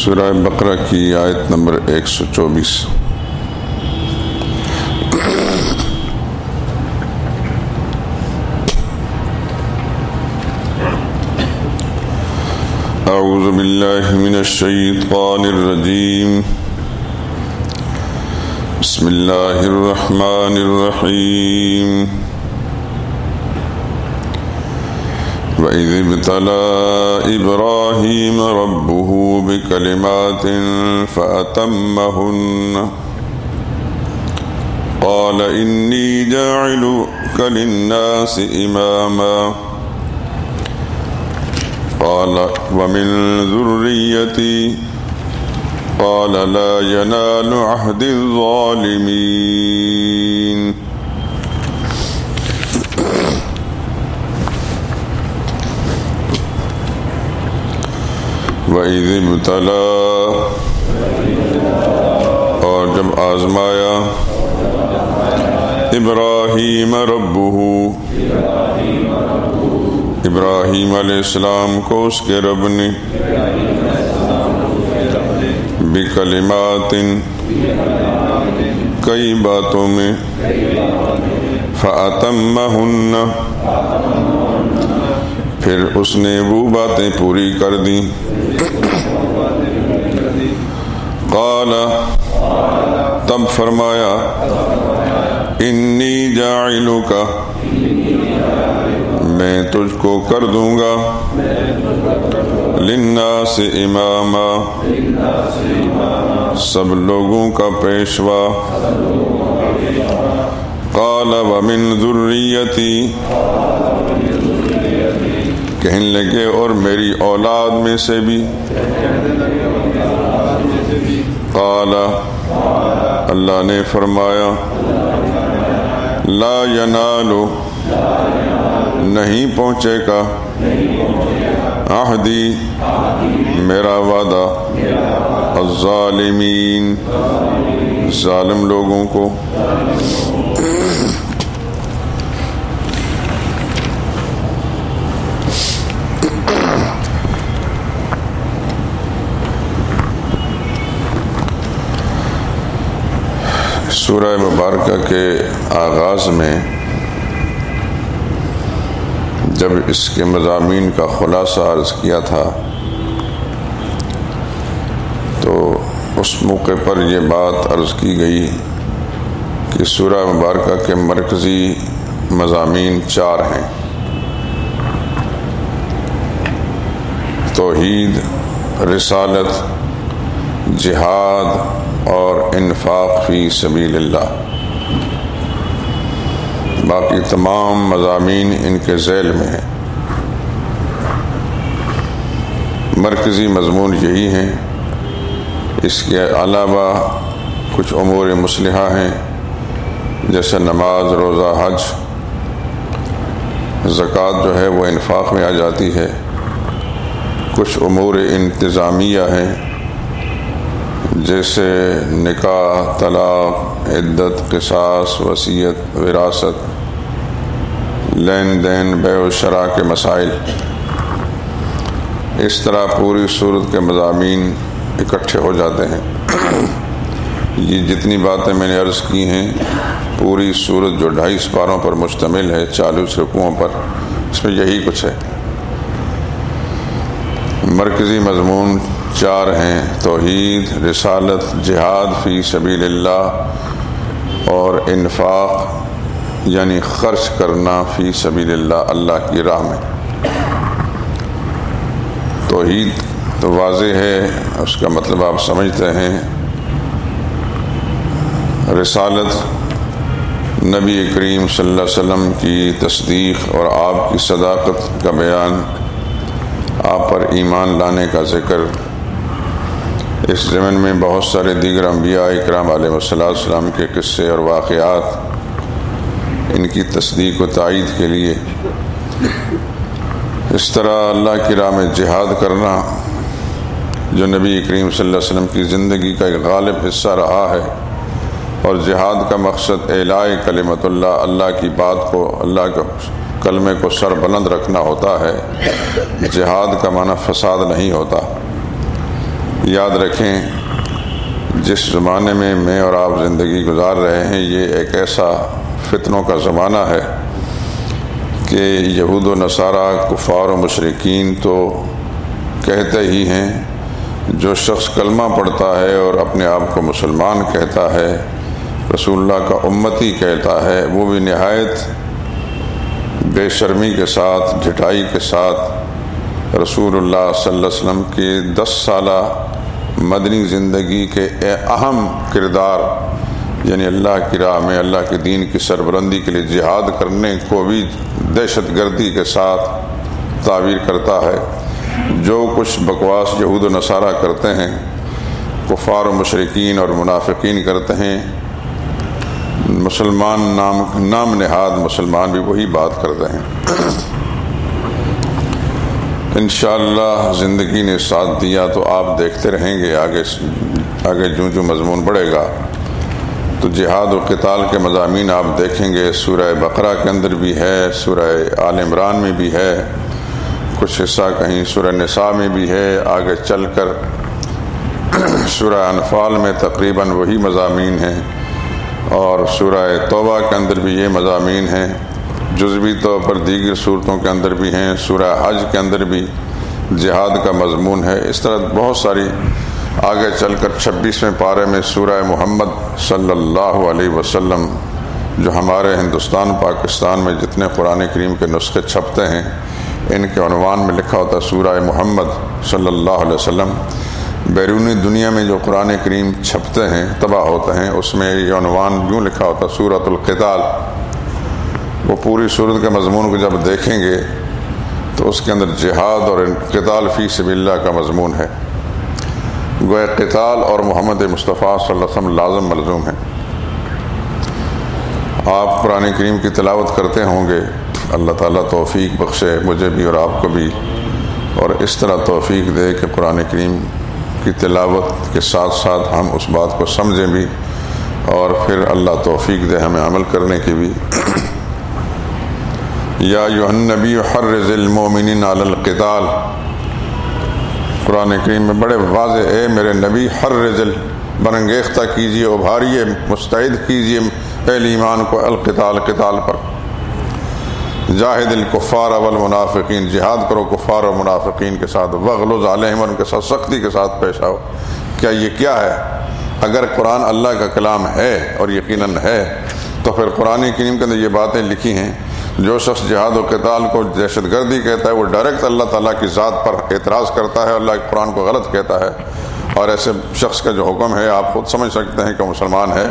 سورہ بقرہ کی آیت نمبر 124۔ اعوذ باللہ من الشیطان الرجیم، بسم اللہ الرحمن الرحیم۔ وَإِذِ ابْتَلَىٰ إِبْرَاهِيمَ رَبُّهُ بِكَلِمَاتٍ فَأَتَمَّهُنَّ قَالَ إِنِّي جَاعِلُكَ لِلنَّاسِ إِمَامًا قَالَ وَمِن ذُرِّيَّتِي قَالَ لَا يَنَالُ عَهْدِي الظَّالِمِينَ۔ وَإِذِ ابْتَلَىٰ، اور جب آزمایا، ابراہیم ربہ، ابراہیم علیہ السلام کو اس کے رب نے، بکلمات، کئی باتوں میں، فَأَتَمَّهُنَّ، پھر اس نے وہ باتیں پوری کر دیں۔ قال، تب فرمایا، انی جاعلک، میں تجھ کو کر دوں گا، للناس اماما، سب لوگوں کا پیشوا۔ قال ومن ذریتی، کہنے لگے اور میری اولاد میں سے بھی۔ قال، اللہ نے فرمایا، لا ینال، نہیں پہنچے گا، عہدی، میرا وعدہ، الظالمین، ظالم لوگوں کو۔ سورہ مبارکہ کے آغاز میں جب اس کے مضامین کا خلاصہ عرض کیا تھا تو اس موقع پر یہ بات عرض کی گئی کہ سورہ مبارکہ کے مرکزی مضامین 4 ہیں: توحید، رسالت، جہاد اور انفاق فی سبیل اللہ۔ باقی تمام مضامین ان کے ذیل میں ہیں۔ مرکزی مضمون یہی ہیں۔ اس کے علاوہ کچھ امور مصلحہ ہیں، جیسے نماز، روزہ، حج، زکوٰۃ جو ہے وہ انفاق میں آ جاتی ہے۔ کچھ امور انتظامیہ ہیں، جیسے نکاح، طلاق، عدت، قصاص، وصیت، وراثت، لین دین، بیع و شراء کے مسائل۔ اس طرح پوری صورت کے مضامین اکٹھے ہو جاتے ہیں۔ یہ جتنی باتیں میں نے عرض کی ہیں، پوری صورت جو 250 پاروں پر مشتمل ہے، 40 رکوعوں پر، اس میں یہی کچھ ہے۔ مرکزی مضمون 4 ہیں: توحید، رسالت، جہاد فی سبیل اللہ اور انفاق، یعنی خرچ کرنا فی سبیل اللہ، اللہ کی راہ میں۔ توحید تو واضح ہے، اس کا مطلب آپ سمجھتے ہیں۔ رسالت، نبی کریم صلی اللہ علیہ وسلم کی تصدیق اور آپ کی صداقت کا بیان، آپ پر ایمان لانے کا ذکر۔ اس ضمن میں بہت سارے دیگر انبیاء اکرام علیہ السلام کے قصے اور واقعات، ان کی تصدیق و تائید کے لیے۔ اس طرح اللہ کی راہ میں جہاد کرنا، جو نبی کریم صلی اللہ علیہ وسلم کی زندگی کا ایک غالب حصہ رہا ہے، اور جہاد کا مقصد اعلاء کلمت اللہ، اللہ کی بات کو، اللہ کے کلمے کو سر بلند رکھنا ہوتا ہے۔ جہاد کا معنی فساد نہیں ہوتا۔ یاد رکھیں جس زمانے میں اور آپ زندگی گزار رہے ہیں یہ ایک ایسا فتنوں کا زمانہ ہے کہ یہود و نصارہ کفار و مشرکین تو کہتے ہی ہیں، جو شخص کلمہ پڑھتا ہے اور اپنے آپ کو مسلمان کہتا ہے، رسول اللہ کا امتی کہتا ہے، وہ بھی نہایت بے شرمی کے ساتھ، ڈھٹائی کے ساتھ رسول اللہ صلی اللہ علیہ وسلم کی 10 سالہ مدنی زندگی کے اہم کردار، یعنی اللہ کی راہ میں اللہ کے دین کی سربلندی کے لیے جہاد کرنے کو بھی دہشت گردی کے ساتھ تعبیر کرتا ہے۔ جو کچھ بکواس یہود و نصارہ کرتے ہیں، کفار و مشرکین اور منافقین کرتے ہیں، مسلمان نام نہاد مسلمان بھی وہی بات کرتے ہیں۔ انشاءاللہ زندگی نے ساتھ دیا تو آپ دیکھتے رہیں گے آگے جو مضمون بڑھے گا تو جہاد و قتال کے مضامین آپ دیکھیں گے۔ سورہ بقرہ کے اندر بھی ہے، سورہ آل عمران میں بھی ہے، کچھ حصہ کہیں سورہ نساء میں بھی ہے، آگے چل کر سورہ انفال میں تقریباً وہی مضامین ہیں، اور سورہ توبہ کے اندر بھی یہ مضامین ہیں، جزوی طور پر دیگر صورتوں کے اندر بھی ہیں، سورہ حج کے اندر بھی جہاد کا مضمون ہے۔ اس طرح بہت ساری آگے چل کر 26ویں پارے میں سورہ محمد صلی اللہ علیہ وسلم، جو ہمارے ہندوستان پاکستان میں جتنے قرآن کریم کے نسخے چھپتے ہیں ان کے عنوان میں لکھا ہوتا ہے سورہ محمد صلی اللہ علیہ وسلم۔ بیرونی دنیا میں جو قرآن کریم چھپتے ہیں، طبع ہوتے ہیں، اس میں یہ عنوان یوں لکھا ہوتا ہے سورۃ القتال۔ وہ پوری سورت کے مضمون کو جب دیکھیں گے تو اس کے اندر جہاد اور قتال فی سبیل اللہ کا مضمون ہے۔ گویا قتال اور محمد مصطفیٰ صلی اللہ علیہ وسلم لازم ملزوم ہیں۔ آپ قرآن کریم کی تلاوت کرتے ہوں گے، اللہ تعالیٰ توفیق بخشے مجھے بھی اور آپ کو بھی، اور اس طرح توفیق دے کہ قرآن کریم کی تلاوت کے ساتھ ساتھ ہم اس بات کو سمجھیں بھی، اور پھر اللہ توفیق دے ہمیں عمل کرنے کی بھی۔ یا ایھا النبی حرض المؤمنین علی القتال، قرآن کریم میں بڑے واضح، اے میرے نبی حرض برانگیختہ کیجیے، ابھاریے، مستعد کیجیے اہل ایمان کو القتال، قتال پر۔ جاہد الکفار والمنافقین، جہاد کرو کفار اور منافقین کے ساتھ، وغلظ علیہم، ان کے ساتھ سختی کے ساتھ پیش آؤ۔ یہ کیا ہے؟ اگر قرآن اللہ کا کلام ہے، اور یقیناً ہے، تو پھر قرآن کریم کے اندر یہ باتیں لکھی ہیں۔ جو شخص جہاد و قتال کو دہشت گردی کہتا ہے وہ ڈائریکٹ اللہ تعالیٰ کی ذات پر اعتراض کرتا ہے، اللہ کے قرآن کو غلط کہتا ہے، اور ایسے شخص کا جو حکم ہے آپ خود سمجھ سکتے ہیں کہ مسلمان ہے،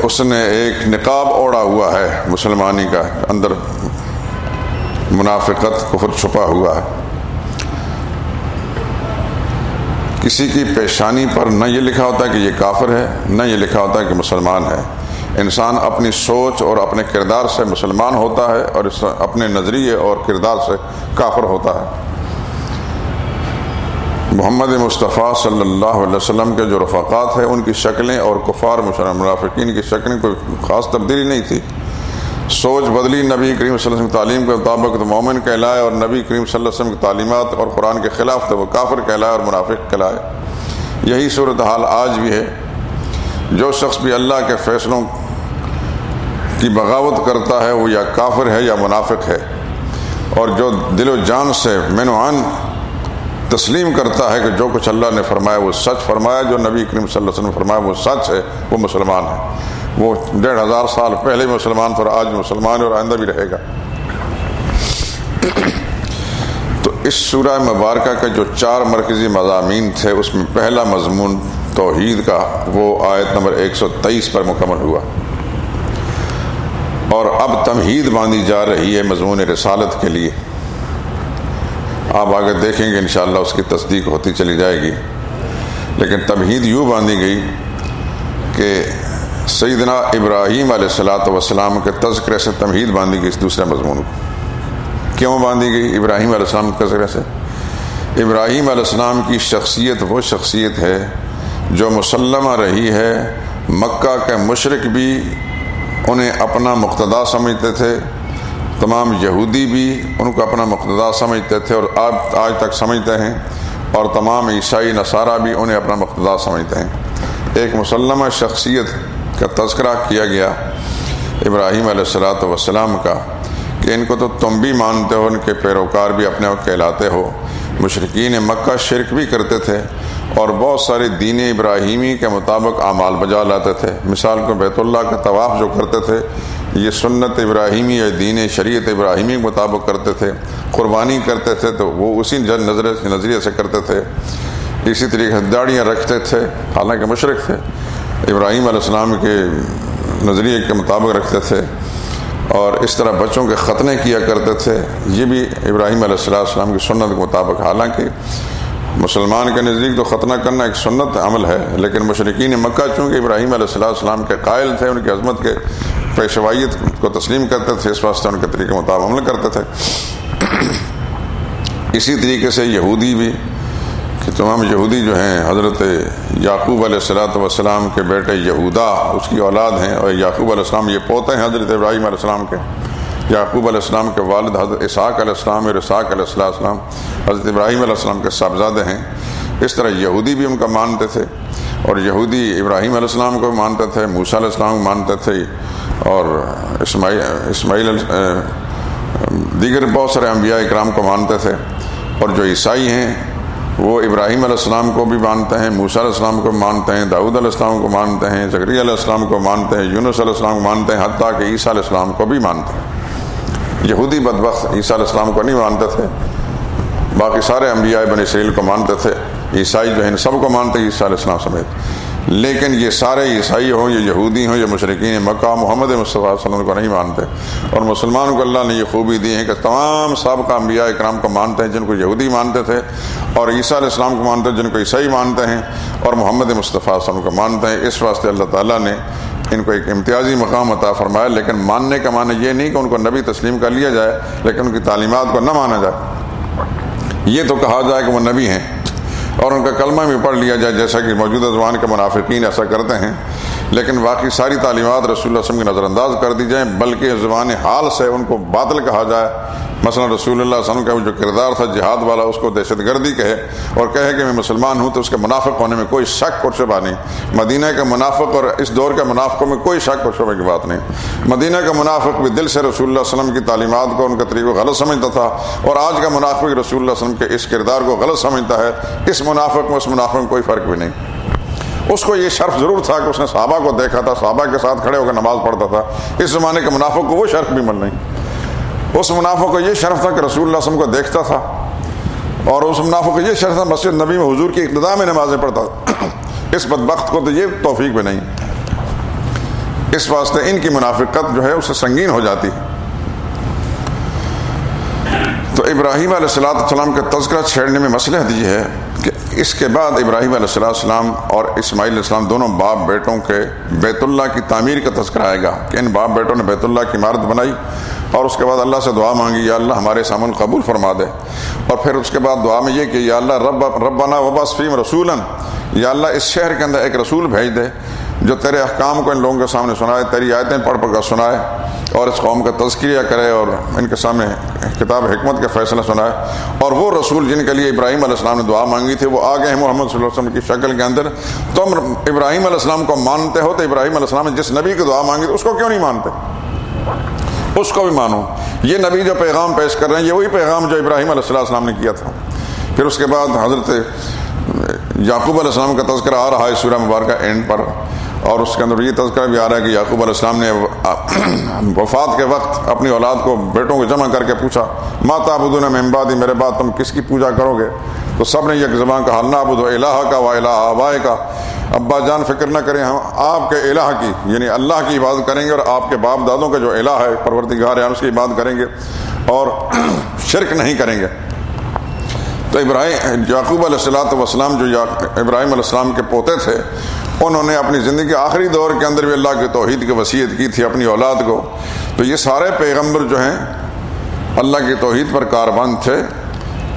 اس نے ایک نقاب اوڑھا ہوا ہے مسلمانی کا، اندر منافقت، کفر چھپا ہوا ہے۔ کسی کی پیشانی پر نہ یہ لکھا ہوتا ہے کہ یہ کافر ہے، نہ یہ لکھا ہوتا ہے کہ مسلمان ہے۔ انسان اپنی سوچ اور اپنے کردار سے مسلمان ہوتا ہے، اور اپنے نظریے اور کردار سے کافر ہوتا ہے۔ محمد مصطفیٰ صلی اللہ علیہ وسلم کے جو رفقات ہیں ان کی شکلیں اور کفار منافقین کی شکلیں کوئی خاص تبدیلی نہیں تھی۔ سوچ بدلی، نبی کریم صلی اللہ علیہ وسلم کی تعلیم کے مطابق تو مومن کہلائے، اور نبی کریم صلی اللہ علیہ وسلم کی تعلیمات اور قرآن کے خلاف تو وہ کافر کہلائے اور منافق کہلائے۔ یہی صورتحال آج بھی ہے۔ جو شخص بھی اللہ کے فیصلوں کی بغاوت کرتا ہے وہ یا کافر ہے یا منافق ہے، اور جو دل و جان سے من و عن تسلیم کرتا ہے کہ جو کچھ اللہ نے فرمایا وہ سچ فرمایا، جو نبی کریم صلی اللہ علیہ وسلم فرمایا وہ سچ ہے، وہ مسلمان ہے۔ وہ 1500 سال پہلے مسلمان تھا اور آج مسلمان ہے اور آئندہ بھی رہے گا۔ تو اس سورہ مبارکہ کے جو 4 مرکزی مضامین تھے اس میں پہلا مضمون توحید کا وہ آیت نمبر 123 پر مکمل ہوا، اور اب تمہید باندھی جا رہی ہے مضمون رسالت کے لیے۔ آپ آگے دیکھیں گے انشاءاللہ اس کی تصدیق ہوتی چلی جائے گی، لیکن تمہید یوں باندھی گئی کہ سیدنا ابراہیم علیہ السلام کے تذکرے سے تمہید باندھی گئی اس دوسرے مضمون کو۔ کیوں باندھی گئی ابراہیم علیہ السلام کے تذکرے سے؟ ابراہیم علیہ السلام کی شخصیت وہ شخصیت ہے جو مسلمہ رہی ہے، مکہ کے مشرک بھی انہیں اپنا مقتدا سمجھتے تھے، تمام یہودی بھی ان کو اپنا مقتدا سمجھتے تھے، اور آج تک سمجھتے ہیں۔ اور تمام عیسائی نصارہ بھی انہیں اپنا مقتدا سمجھتے ہیں۔ ایک مسلمہ شخصیت کا تذکرہ کیا گیا ابراہیم علیہ السلام کا کہ ان کو تو تم بھی مانتے ہو، ان کے پیروکار بھی اپنے آپ کہلاتے ہو۔ مشرکین مکہ شرک بھی کرتے تھے اور بہت سارے دین ابراہیمی کے مطابق اعمال بجا لاتے تھے۔ مثال کو بیت اللہ کا طواف جو کرتے تھے یہ سنت ابراہیمی یا دین شریعت ابراہیمی کے مطابق کرتے تھے۔ قربانی کرتے تھے تو وہ اسی نظریے سے کرتے تھے۔ اسی طریقے سے داڑیاں رکھتے تھے، حالانکہ مشرک تھے، ابراہیم علیہ السلام کے نظریے کے مطابق رکھتے تھے۔ اور اس طرح بچوں کے ختنے کیا کرتے تھے، یہ بھی ابراہیم علیہ السلام کی سنت کے مطابق۔ حالانکہ مسلمان کے نزدیک تو ختنہ کرنا ایک سنت عمل ہے، لیکن مشرکین مکہ چونکہ ابراہیم علیہ السلام کے قائل تھے، ان کی عظمت کے پیشوائیت کو تسلیم کرتے تھے، اس واسطے ان کے طریقے مطابق عمل کرتے تھے۔ اسی طریقے سے یہودی بھی، کہ تمام یہودی جو ہیں حضرت یعقوب علیہ السلام کے بیٹے یہودا اس کی اولاد ہیں، اور یعقوب علیہ السلام یہ پوتے ہیں حضرت ابراہیم علیہ السلام کے۔ یعقوب علیہ السلام کے والد حضرت اسحاق علیہ السلام اور اسحاق علیہ السلام حضرت ابراہیم علیہ السلام کے صاحبزادے ہیں۔ اس طرح یہودی بھی ان کا مانتے تھے، اور یہودی ابراہیم علیہ السلام کو مانتے تھے، موسیٰ علیہ السلام کو مانتے تھے، اور اسماعیل دیگر بہت سارے انبیاء اکرام کو مانتے تھے۔ اور جو عیسائی ہیں وہ ابراہیم علیہ السلام کو بھی مانتے ہیں، موسیٰ علیہ السلام کو مانتے ہیں، داؤد علیہ السلام کو مانتے ہیں، زکریا علیہ السلام کو مانتے ہیں، یونس علیہ السلام کو مانتے ہیں، حتیٰ کہ عیسیٰ علیہ السلام کو بھی مانتے ہیں۔ یہودی بدبخت عیسیٰ علیہ السلام کو نہیں مانتے تھے، باقی سارے انبیاء بنی اسرائیل کو مانتے تھے۔ عیسائی جو ہیں سب کو مانتے ہیں، عیسیٰ علیہ السلام سمیت۔ لیکن یہ سارے عیسائی ہوں یا یہودی ہوں یا مشرکین مکہ محمد مصطفیٰ صلی اللہ علیہ وسلم کو نہیں مانتے۔ اور مسلمانوں کو اللہ نے یہ خوبی دی ہے کہ تمام سابقہ انبیاء اکرام کو مانتے ہیں، جن کو یہودی مانتے تھے، اور عیسیٰ علیہ السلام کو مانتے ہیں جن کو عیسائی مانتے ہیں، اور محمد مصطفیٰ صلی اللہ علیہ وسلم کو مانتے ہیں۔ اس واسطے اللہ تعالیٰ نے ان کو ایک امتیازی مقام عطا فرمایا۔ لیکن ماننے کا معنی یہ نہیں کہ ان کو نبی تسلیم کر لیا جائے لیکن ان کی تعلیمات کو نہ مانا جائے۔ یہ تو کہا جائے کہ وہ نبی ہیں اور ان کا کلمہ بھی پڑھ لیا جائے، جیسا کہ موجودہ زمان کے منافقین ایسا کرتے ہیں، لیکن باقی ساری تعلیمات رسول اللہ صلی اللہ علیہ وسلم کی نظر انداز کر دی جائیں، بلکہ زبان حال سے ان کو باطل کہا جائے۔ مثلا رسول اللہ صلی اللہ علیہ وسلم کا جو کردار تھا جہاد والا، اس کو دہشت گردی کہے اور کہے کہ میں مسلمان ہوں، تو اس کے منافق ہونے میں کوئی شک اور شبہ نہیں۔ مدینہ کا منافق اور اس دور کے منافقوں میں کوئی شک اور شبہ کی بات نہیں۔ مدینہ کا منافق بھی دل سے رسول اللہ صلی اللہ علیہ وسلم کی تعلیمات کو، ان کا طریقہ غلط سمجھتا تھا، اور آج کا منافق رسول اللہ صلی اللہ علیہ وسلم کے اس کردار کو غلط سمجھتا ہے۔ اس منافق میں اس منافق میں کوئی فرق بھی نہیں۔ اس کو یہ شرف ضرور تھا کہ اس نے صحابہ کو دیکھا تھا، صحابہ کے ساتھ کھڑے ہو کر نماز پڑھتا تھا۔ اس زمانے کے منافق کو وہ شرف بھی مل نہیں۔ اس منافق کو یہ شرف تھا کہ رسول اللہ صلی اللہ علیہ وسلم کو دیکھتا تھا، اور اس منافق کو یہ شرف تھا مسجد نبی میں حضور کی ابتدا میں نمازیں پڑھتا تھا۔ اس بدبخت کو تو یہ توفیق بھی نہیں۔ اس واسطے ان کی منافقت جو ہے اس سے سنگین ہو جاتی ہے۔ تو ابراہیم علیہ السلام کا تذکرہ چھیڑنے میں مصلحت یہ ہے کہ اس کے بعد ابراہیم علیہ السلام اور اسماعیل علیہ السلام دونوں باپ بیٹوں کے بیت اللہ کی تعمیر کا تذکرہ آئے گا کہ ان باپ بیٹوں نے بیت اللہ کی عمارت بنائی، اور اس کے بعد اللہ سے دعا مانگی، یا اللہ ہمارے سامان قبول فرما دے۔ اور پھر اس کے بعد دعا میں یہ کہ یا اللہ ربنا وبعث فیہم رسولا، یا اللہ اس شہر کے اندر ایک رسول بھیج دے جو تیرے احکام کو ان لوگوں کے سامنے سنائے، تیری آیتیں پڑھ پڑھ کر سنائے، اور اس قوم کا تذکیہ کرے اور ان کے سامنے کتاب حکمت کے فیصلہ سنائے۔ اور وہ رسول جن کے لیے ابراہیم علیہ السلام نے دعا مانگی تھی وہ آ گئے ہیں محمد صلی اللہ علیہ وسلم کی شکل کے اندر۔ تم ابراہیم علیہ السلام کو مانتے ہو تو ابراہیم علیہ السلام نے جس نبی کی دعا مانگی تھی اس کو کیوں نہیں مانتے؟ اس کو بھی مانو۔ یہ نبی جو پیغام پیش کر رہے ہیں یہ وہی پیغام جو ابراہیم علیہ السلام نے کیا تھا۔ پھر اس کے بعد حضرت یعقوب علیہ السلام کا تذکرہ آ رہا ہے سورہ مبارکہ اینڈ پر، اور اس کے اندر یہ تذکرہ بھی آ رہا ہے کہ یعقوب علیہ السلام نے وفات کے وقت اپنی اولاد کو بیٹوں کو جمع کر کے پوچھا، ما تعبدون من بعدی، میرے بعد تم کس کی پوجا کرو گے؟ تو سب نے یک زبان کہا نعبد الہک و الہ آبائک، ابا جان فکر نہ کریں، ہم آپ کے الہ کی یعنی اللہ کی عبادت کریں گے، اور آپ کے باپ دادوں کا جو الہ ہے پروردگار ہے اس کی عبادت کریں گے اور شرک نہیں کریں گے۔ تو یعقوب علیہ السلام جو ابراہیم علیہ السلام کے پوتے تھے، انہوں نے اپنی زندگی کے آخری دور کے اندر بھی اللہ کی توحید کی وصیت کی تھی اپنی اولاد کو۔ تو یہ سارے پیغمبر جو ہیں اللہ کی توحید پر کاربند تھے،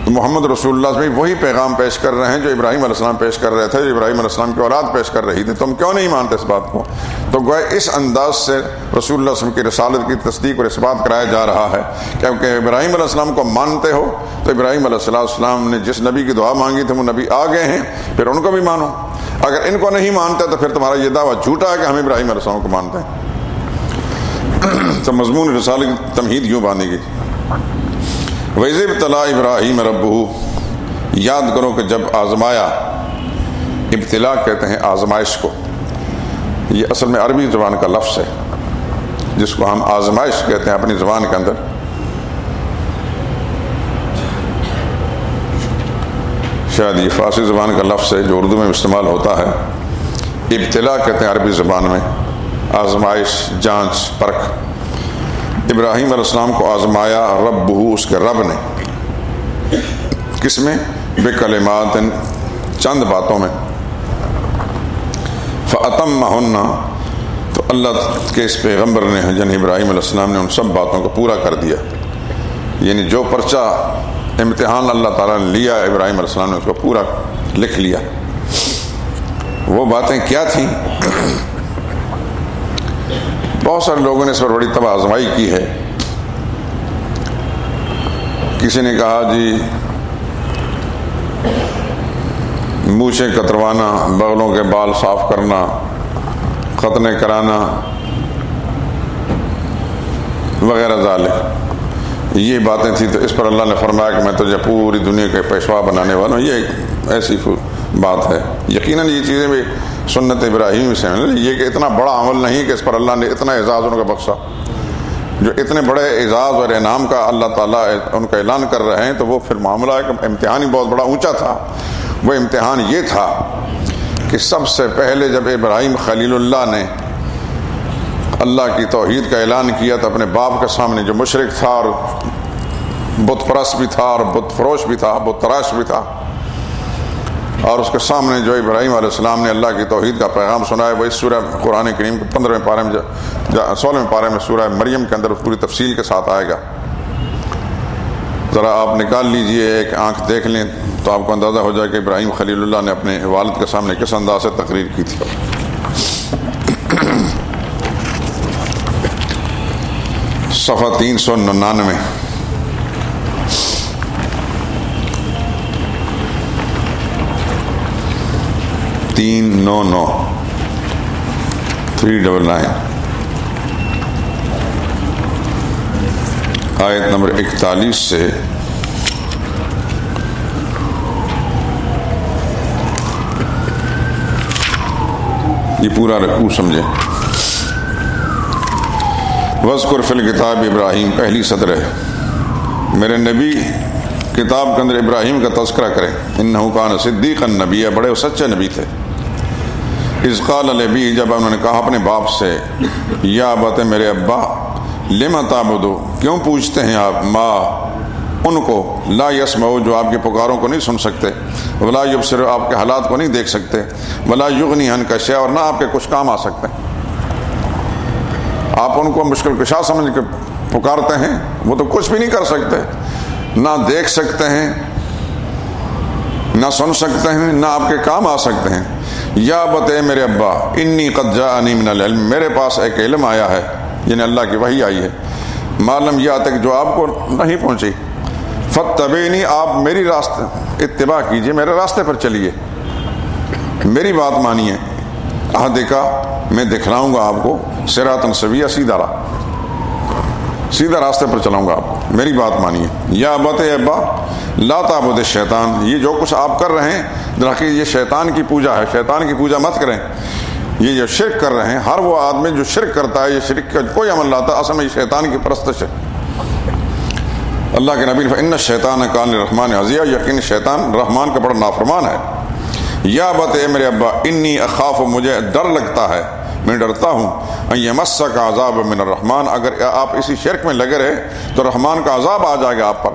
تو محمد رسول اللہ بھی وہی پیغام پیش کر رہے ہیں جو ابراہیم علیہ السلام پیش کر رہے تھے، جو ابراہیم علیہ السلام کی اولاد پیش کر رہی تھی، تم کیوں نہیں مانتے اس بات کو؟ تو گویا اس انداز سے رسول اللہ صلی اللہ علیہ وسلم کی رسالت کی تصدیق اور اثبات کرایا جا رہا ہے کہ ابراہیم علیہ السلام کو مانتے ہو تو ابراہیم علیہ السلام نے جس نبی کی دعا مانگی تھی وہ نبی آ گئے ہیں، پھر ان کو بھی مانو۔ اگر ان کو نہیں مانتے تو پھر تمہارا یہ دعویٰ جھوٹا ہے کہ ہم ابراہیم علیہ السلام کو مانتے ہیں۔ تو مضمون رسالت کی تمہید یوں باندھی گئی، وَإِذِ ابْتَلَىٰ إِبْرَاهِيمَ رَبُّهُ، یاد کرو کہ جب آزمایا، ابتلا کہتے ہیں آزمائش کو، یہ اصل میں عربی زبان کا لفظ ہے جس کو ہم آزمائش کہتے ہیں اپنی زبان کے اندر۔ شاید یہ فارسی زبان کا لفظ ہے جو اردو میں استعمال ہوتا ہے۔ ابتلا کہتے ہیں عربی زبان میں آزمائش، جانچ، پرکھ۔ ابراہیم علیہ السلام کو آزمایا ربہ، اس کے رب نے، کس میں؟ بکلمات، چند باتوں میں۔ فأتمہن، تو اللہ کے اس پیغمبر نے یعنی ابراہیم علیہ السلام نے ان سب باتوں کو پورا کر دیا، یعنی جو پرچہ امتحان اللہ تعالیٰ نے لیا ابراہیم علیہ السلام نے اس کو پورا لکھ لیا۔ وہ باتیں کیا تھیں؟ بہت سارے لوگوں نے اس پر بڑی طبع آزمائی کی ہے۔ کسی نے کہا جی مونچھیں کتروانا، بغلوں کے بال صاف کرنا، ختنے کرانا وغیرہ ذالک، یہ باتیں تھیں۔ تو اس پر اللہ نے فرمایا کہ میں تجھے پوری دنیا کے پیشوا بنانے والا ہوں۔ یہ ایسی بات ہے، یقیناً یہ چیزیں بھی سنت ابراہیم سے ہیں۔ یہ کہ اتنا بڑا عمل نہیں کہ اس پر اللہ نے اتنا اعزاز ان کو بخشا، جو اتنے بڑے اعزاز اور انعام کا اللہ تعالیٰ ان کا اعلان کر رہے ہیں، تو وہ پھر معاملہ ہے کہ امتحان ہی بہت بڑا اونچا تھا۔ وہ امتحان یہ تھا کہ سب سے پہلے جب ابراہیم خلیل اللہ نے اللہ کی توحید کا اعلان کیا تو اپنے باپ کے سامنے جو مشرک تھا اور بت پرست بھی تھا اور بت فروش بھی تھا، بت تراش بھی تھا، اور اس کے سامنے جو ابراہیم علیہ السلام نے اللہ کی توحید کا پیغام سنایا، وہ اس سورہ قرآن کریم کے 15ویں پارے میں 16ویں پارے میں سورہ مریم کے اندر پوری تفصیل کے ساتھ آئے گا۔ ذرا آپ نکال لیجئے، ایک آنکھ دیکھ لیں تو آپ کو اندازہ ہو جائے کہ ابراہیم خلیل اللہ نے اپنے والد کے سامنے کس انداز سے تقریر کی تھی۔ صفحہ 399، (399) 399 آیت نمبر 41 سے یہ پورا رکوع سمجھیں۔ وَاذْكُرْ فِي الْكِتَابِ ابراہیم، پہلی صدر ہے، میرے نبی کتاب کے اندر ابراہیم کا تذکرہ کریں۔ اِنَّهُ كَانَ صِدِّيقًا نَبِيًّا، بڑے و سچے نبی تھے۔ اِذْ قَالَ لِأَبِيهِ، جب انہوں نے کہا اپنے باپ سے، یا ابت، میرے ابا، لِمَ تَعْبُدُ، کیوں پوچھتے ہیں آپ، ما، ان کو، لا یسمعوا، جو آپ کی پکاروں کو نہیں سن سکتے، ولا یبصر، آپ کے حالات کو نہیں دیکھ سکتے، ولا یغنی عنک شیئا، اور نہ آپ کے کچھ کام آ سکتے ہیں۔ آپ ان کو مشکل کشا سمجھ کے پکارتے ہیں، وہ تو کچھ بھی نہیں کر سکتے، نہ دیکھ سکتے ہیں، نہ سن سکتے ہیں، نہ آپ کے کام آ سکتے ہیں۔ یا ابت، میرے ابا، انی قد جاءنی من العلم، میرے پاس ایک علم آیا ہے، یعنی اللہ کی وحی آئی ہے، ما لم یاتک، جو آپ کو نہیں پہنچی، فاتبعنی، آپ میری راستہ اتباع کیجئے، میرے راستے پر چلیے، میری بات مانیے، اہدکا، میں دکھلاؤں گا آپ کو، صراطا سویا، سیدھا راہ، سیدھا راستے پر چلاؤں گا آپ کو، میری بات مانیے۔ یا ابت، ابا، لا تعبد الشیطان، یہ جو کچھ آپ کر رہے ہیں درحقیقت یہ شیطان کی پوجا ہے، شیطان کی پوجا مت کریں۔ یہ جو شرک کر رہے ہیں، ہر وہ آدمی جو شرک کرتا ہے، یہ شرک کا کوئی عمل لاتا ہے، اصل میں یہ شیطان کی پرستش ہے۔ اللہ کے نبی فإن الشیطان کان للرحمن عصیا، یقین شیطان رحمان کا بڑا نافرمان ہے۔ یا ابت، میرے ابا، انی اخاف، مجھے ڈر لگتا ہے، میں ڈرتا ہوں، ان یمسک عذاب من الرحمن، اگر آپ اسی شرک میں لگے رہے تو رحمان کا عذاب آ جائے گا آپ پر،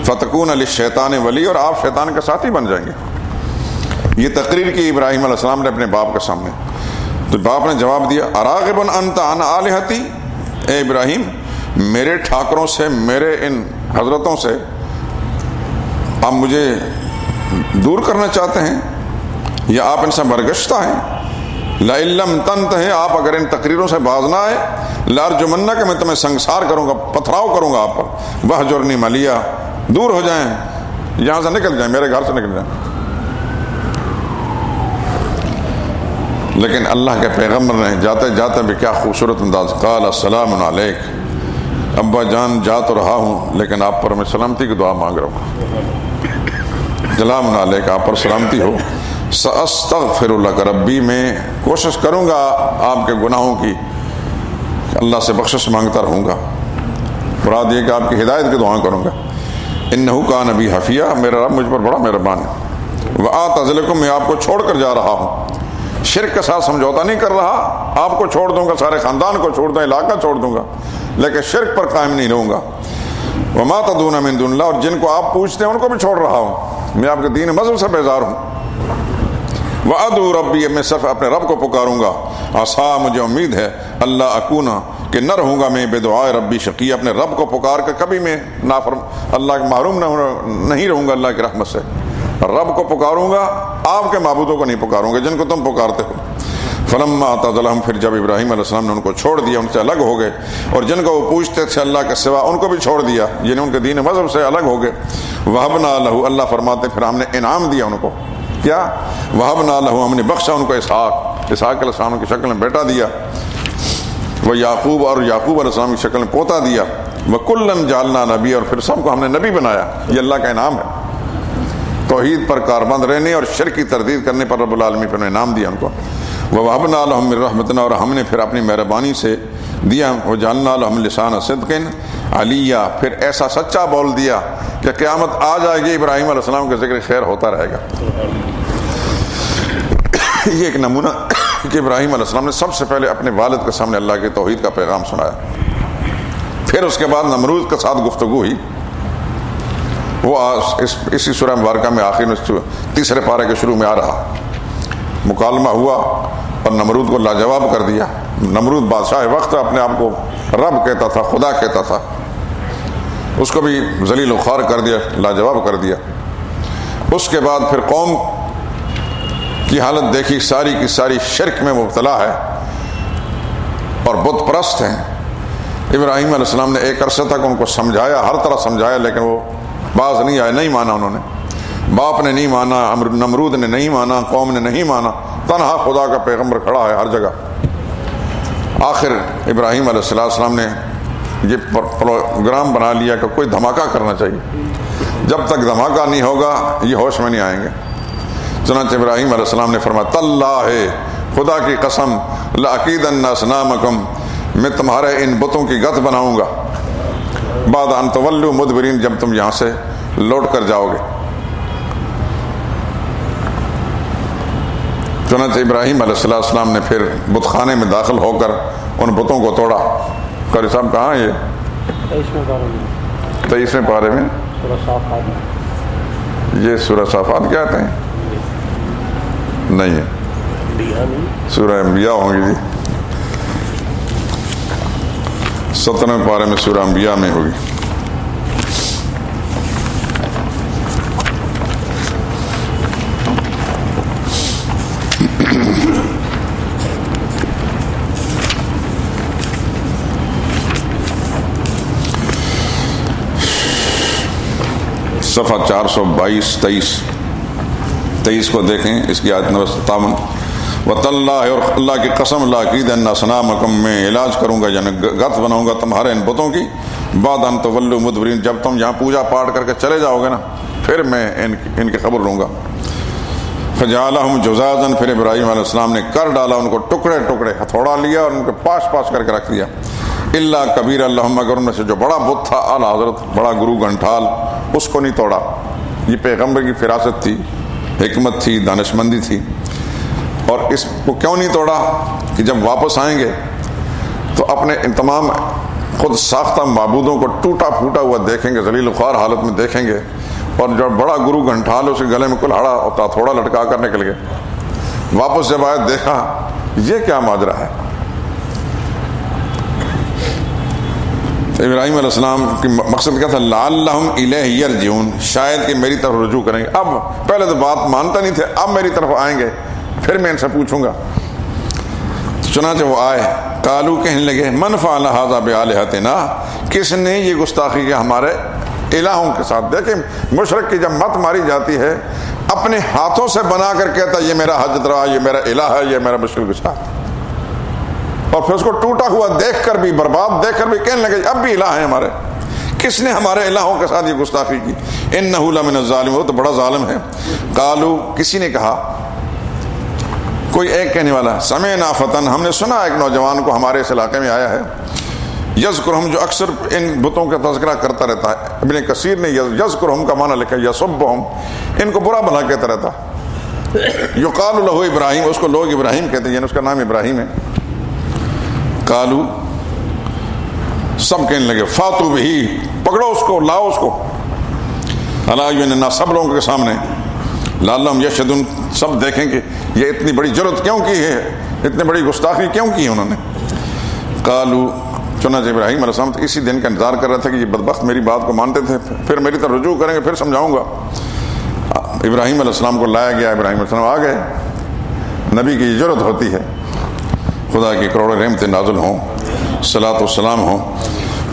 فتکون للشیطان ولی، اور آپ شیطان کے ساتھی بن جائیں گے۔ یہ تقریر کی ابراہیم علیہ السلام نے اپنے باپ کے سامنے، تو باپ نے جواب دیا، اراغب انت عن آلہتی، اے ابراہیم، میرے ٹھاکروں سے، میرے ان حضرتوں سے آپ مجھے دور کرنا چاہتے ہیں یا آپ ان سے برگشتہ ہیں؟ لَئِن لَّمْ تَنْتَهِ، آپ اگر ان تقریروں سے باز نہ آئے، لَأَرْجُمَنَّكَ، میں تمہیں سنگسار کروں گا، پتھراؤ کروں گا آپ پر، وَاهْجُرْنِي مَلِيًّا، دور ہو جائیں، یہاں سے نکل جائیں، میرے گھر سے نکل جائیں۔ لیکن اللہ کے پیغمبر نے جاتے جاتے بھی کیا خوبصورت انداز، قال السلام علیک، ابا جان جا تو رہا ہوں لیکن آپ پر میں سلامتی کی دعا مانگ رہا ہوں، سلام علیک، آپ پر سلامتی ہو، سأستغفر لک ربی، میں کوشش کروں گا آپ کے گناہوں کی، اللہ سے بخشش مانگتا رہوں گا، مراد یہ کہ آپ کی ہدایت کی دعائیں کروں گا، انہ کان بی حفیہ، میرا رب مجھ پر بڑا مہربان ہے، وآتزلکم، میں آپ کو چھوڑ کر جا رہا ہوں، شرک کے ساتھ سمجھوتا نہیں کر رہا، آپ کو چھوڑ دوں گا، سارے خاندان کو چھوڑ دوں، علاقہ چھوڑ دوں گا، لیکن شرک پر قائم نہیں رہوں گا، وما تدعون من دون اللہ، اور جن کو آپ پوچھتے ہیں ان کو بھی چھوڑ رہا ہوں، میں آپ کے دین مذہب سے بیزار ہوں، وَأَدْعُو رَبِّي، میں صرف اپنے رب کو پکاروں گا، عَسَىٰ، مجھے امید ہے، اللہ اکون، کہ نہ رہوں گا میں بدعائے ربی شقی، اپنے رب کو پکار کر کبھی میں اللہ کے محروم نہیں رہوں گا اللہ کی رحمت سے، رب کو پکاروں گا، آپ کے معبودوں کو نہیں پکاروں گا جن کو تم پکارتے ہو۔ فلما اعتزلهم، پھر جب ابراہیم علیہ السلام نے ان کو چھوڑ دیا، ان سے الگ ہو گئے، اور جن کو وہ پوچھتے تھے اللہ کے سوا ان کو بھی چھوڑ دیا، یعنی ان کے دین مذہب سے الگ ہو گئے، وَهَبْنَا لَهُ، اللہ فرماتے پھر ہم نے انعام دیا ان کو، کیا؟ وَهَبْنَا لَهُ، ہم نے بخشا ان کو اسحاق علیہ السلام کی شکل میں بیٹا دیا، وہ یعقوب، اور یعقوب علیہ السلام کی شکل میں پوتا دیا، وَكُلًّا جَعَلْنَا نَبِيًّا، اور پھر سب کو ہم نے نبی بنایا، یہ اللہ کا انعام ہے، توحید پر کاربند رہنے اور شرک کی تردید کرنے پر رب العالمین پر انعام دیا ان کو، وَوَهَبْنَا لَهُم مِّن رَحْمَتِنَا، اور ہم نے پھر اپنی مہربانی سے دیا، وَجَعَلْنَا لَهُم لِسَانَ صِدْقٍ عَلِيًّا، پھر ایسا سچا بول دیا کہ قیامت آ جائے گی ابراہیم علیہ السلام کا ذکر خیر ہوتا رہے گا۔ یہ ایک نمونہ کہ ابراہیم علیہ السلام نے سب سے پہلے اپنے والد کے سامنے اللہ کی توحید کا پیغام سنایا، پھر اس کے بعد نمرود کے ساتھ گفتگو ہوئی، وہ اسی سورہ مبارکہ میں آخر میں تیسرے پارے کے شروع میں آ رہا، مکالمہ ہوا اور نمرود کو لاجواب کر دیا، نمرود بادشاہ وقت اپنے آپ کو رب کہتا تھا، خدا کہتا تھا، اس کو بھی ذلیل و خوار کر دیا، لاجواب کر دیا۔ اس کے بعد پھر قوم کی حالت دیکھی، ساری کی ساری شرک میں مبتلا ہے اور بت پرست ہیں۔ ابراہیم علیہ السلام نے ایک عرصے تک ان کو سمجھایا، ہر طرح سمجھایا، لیکن وہ باز نہیں آئے، نہیں مانا انہوں نے، باپ نے نہیں مانا، نمرود نے نہیں مانا، قوم نے نہیں مانا، تنہا خدا کا پیغمبر کھڑا ہے ہر جگہ۔ آخر ابراہیم علیہ السلام نے یہ پروگرام بنا لیا کہ کوئی دھماکہ کرنا چاہیے، جب تک دھماکہ نہیں ہوگا یہ ہوش میں نہیں آئیں گے۔ چنانچہ ابراہیم علیہ السلام نے فرمایا، تاللہ، خدا کی قسم، لأکیدن اصنامکم، میں تمہارے ان بتوں کی گت بناؤں گا، بعد ان تولوا مدبرین، جب تم یہاں سے لوٹ کر جاؤ گے۔ چنانچہ ابراہیم علیہ السلام نے پھر بت خانے میں داخل ہو کر ان بتوں کو توڑا۔ قاری صاحب کہاں ہے یہ؟ 23ویں پارے میں، یہ سورہ صافات کیا کہتے ہیں؟ نہیں ہے، سورہ انبیاء ہوں گی جی، 17ویں پارے میں سورہ انبیاء میں ہوگی۔ صفحہ 422 23 کو دیکھیں، اس کی آیت نمبر 57، وَتَاللَّهِ، اور اللہ کی قسم، لَأَكِيدَنَّ أَصْنَامَكُم، میں علاج کروں گا، یعنی گت بناؤں گا تمہارے ان بتوں کی، بعد ان تولوا مدبرین، جب تم یہاں پوجا پاٹ کر کے چلے جاؤ گے نا، پھر میں ان کی خبر لوں گا۔ فَجَعَلَهُمْ جُذَاذًا، پھر ابراہیم علیہ السلام نے کر ڈالا ان کو ٹکڑے ٹکڑے، ہتھوڑا لیا اور ان کو پاش پاش کر کے رکھ دیا، الا کبیر اللہم، مگر ان میں سے جو بڑا بت تھا، اعلیٰ حضرت بڑا گرو گھنٹال، اس کو نہیں توڑا۔ یہ پیغمبر کی فراست تھی، حکمت تھی، دانشمندی تھی، اور اس کو کیوں نہیں توڑا کہ جب واپس آئیں گے تو اپنے ان تمام خود ساختہ معبودوں کو ٹوٹا پھوٹا ہوا دیکھیں گے، ذلیل و خوار حالت میں دیکھیں گے، اور جو بڑا گرو گھنٹال اس کے گلے میں کلہاڑا اور تھوڑا لٹکا کر نکل گئے۔ واپس جب آئے دیکھا یہ کیا ماجرا ہے، ابراہیم علیہ السلام کی مقصد کیا تھا؟ لعلہم الیہ یرجعون، شاید کہ میری طرف رجوع کریں گے. اب پہلے تو بات مانتا نہیں تھے، اب میری طرف آئیں گے، پھر میں ان سے پوچھوں گا. چنانچہ وہ آئے. قالو کہنے لگے من فعل ھذا بآلہتنا، کس نے یہ گستاخی کیا ہمارے الہوں کے ساتھ. دیکھیں مشرک کی جب مت ماری جاتی ہے اپنے ہاتھوں سے بنا کر کہتا ہے یہ میرا حجت رہا، یہ میرا الہ ہے، یہ میرا مشکل کشا، اور پھر اس کو ٹوٹا ہوا دیکھ کر بھی، برباد دیکھ کر بھی کہنے لگے اب بھی الہ ہیں ہمارے. کس نے ہمارے الہوں کے ساتھ یہ گستاخی کی؟ انہ لمن الظالمین، وہ تو بڑا ظالم ہے. قالو، کسی نے کہا، کوئی ایک کہنے والا، سمعنا فتن، ہم نے سنا ایک نوجوان کو ہمارے اس علاقے میں آیا ہے، یذکرہم، جو اکثر ان بتوں کا تذکرہ کرتا رہتا ہے. ابن کثیر نے یذکرہم کا معنی لکھا یسبہم، ان کو برا بھلا کہتا رہتا. یقال لہ ابراہیم، اس کو لوگ ابراہیم کہتے ہیں، یعنی اس کا نام ابراہیم ہے. قالو، سب کہنے لگے فاتو بہی، پکڑو اس کو، لاؤ اس کو، علی سب لوگوں کے سامنے، لعلہم یشہدون، سب دیکھیں کہ یہ اتنی بڑی جرت کیوں کی ہے، اتنی بڑی گستاخی کیوں کی ہے انہوں نے. قالو، چنانچہ ابراہیم علیہ السلام اسی دن کا انتظار کر رہے تھے کہ یہ بدبخت میری بات کو مانتے تھے، پھر میری طرف رجوع کریں گے، پھر سمجھاؤں گا. ابراہیم علیہ السلام کو لایا گیا، ابراہیم علیہ السلام آ گئے. نبی کی یہ جرت ہوتی ہے، خدا کی کروڑوں رحمتیں نازل ہوں، صلاۃ والسلام ہوں.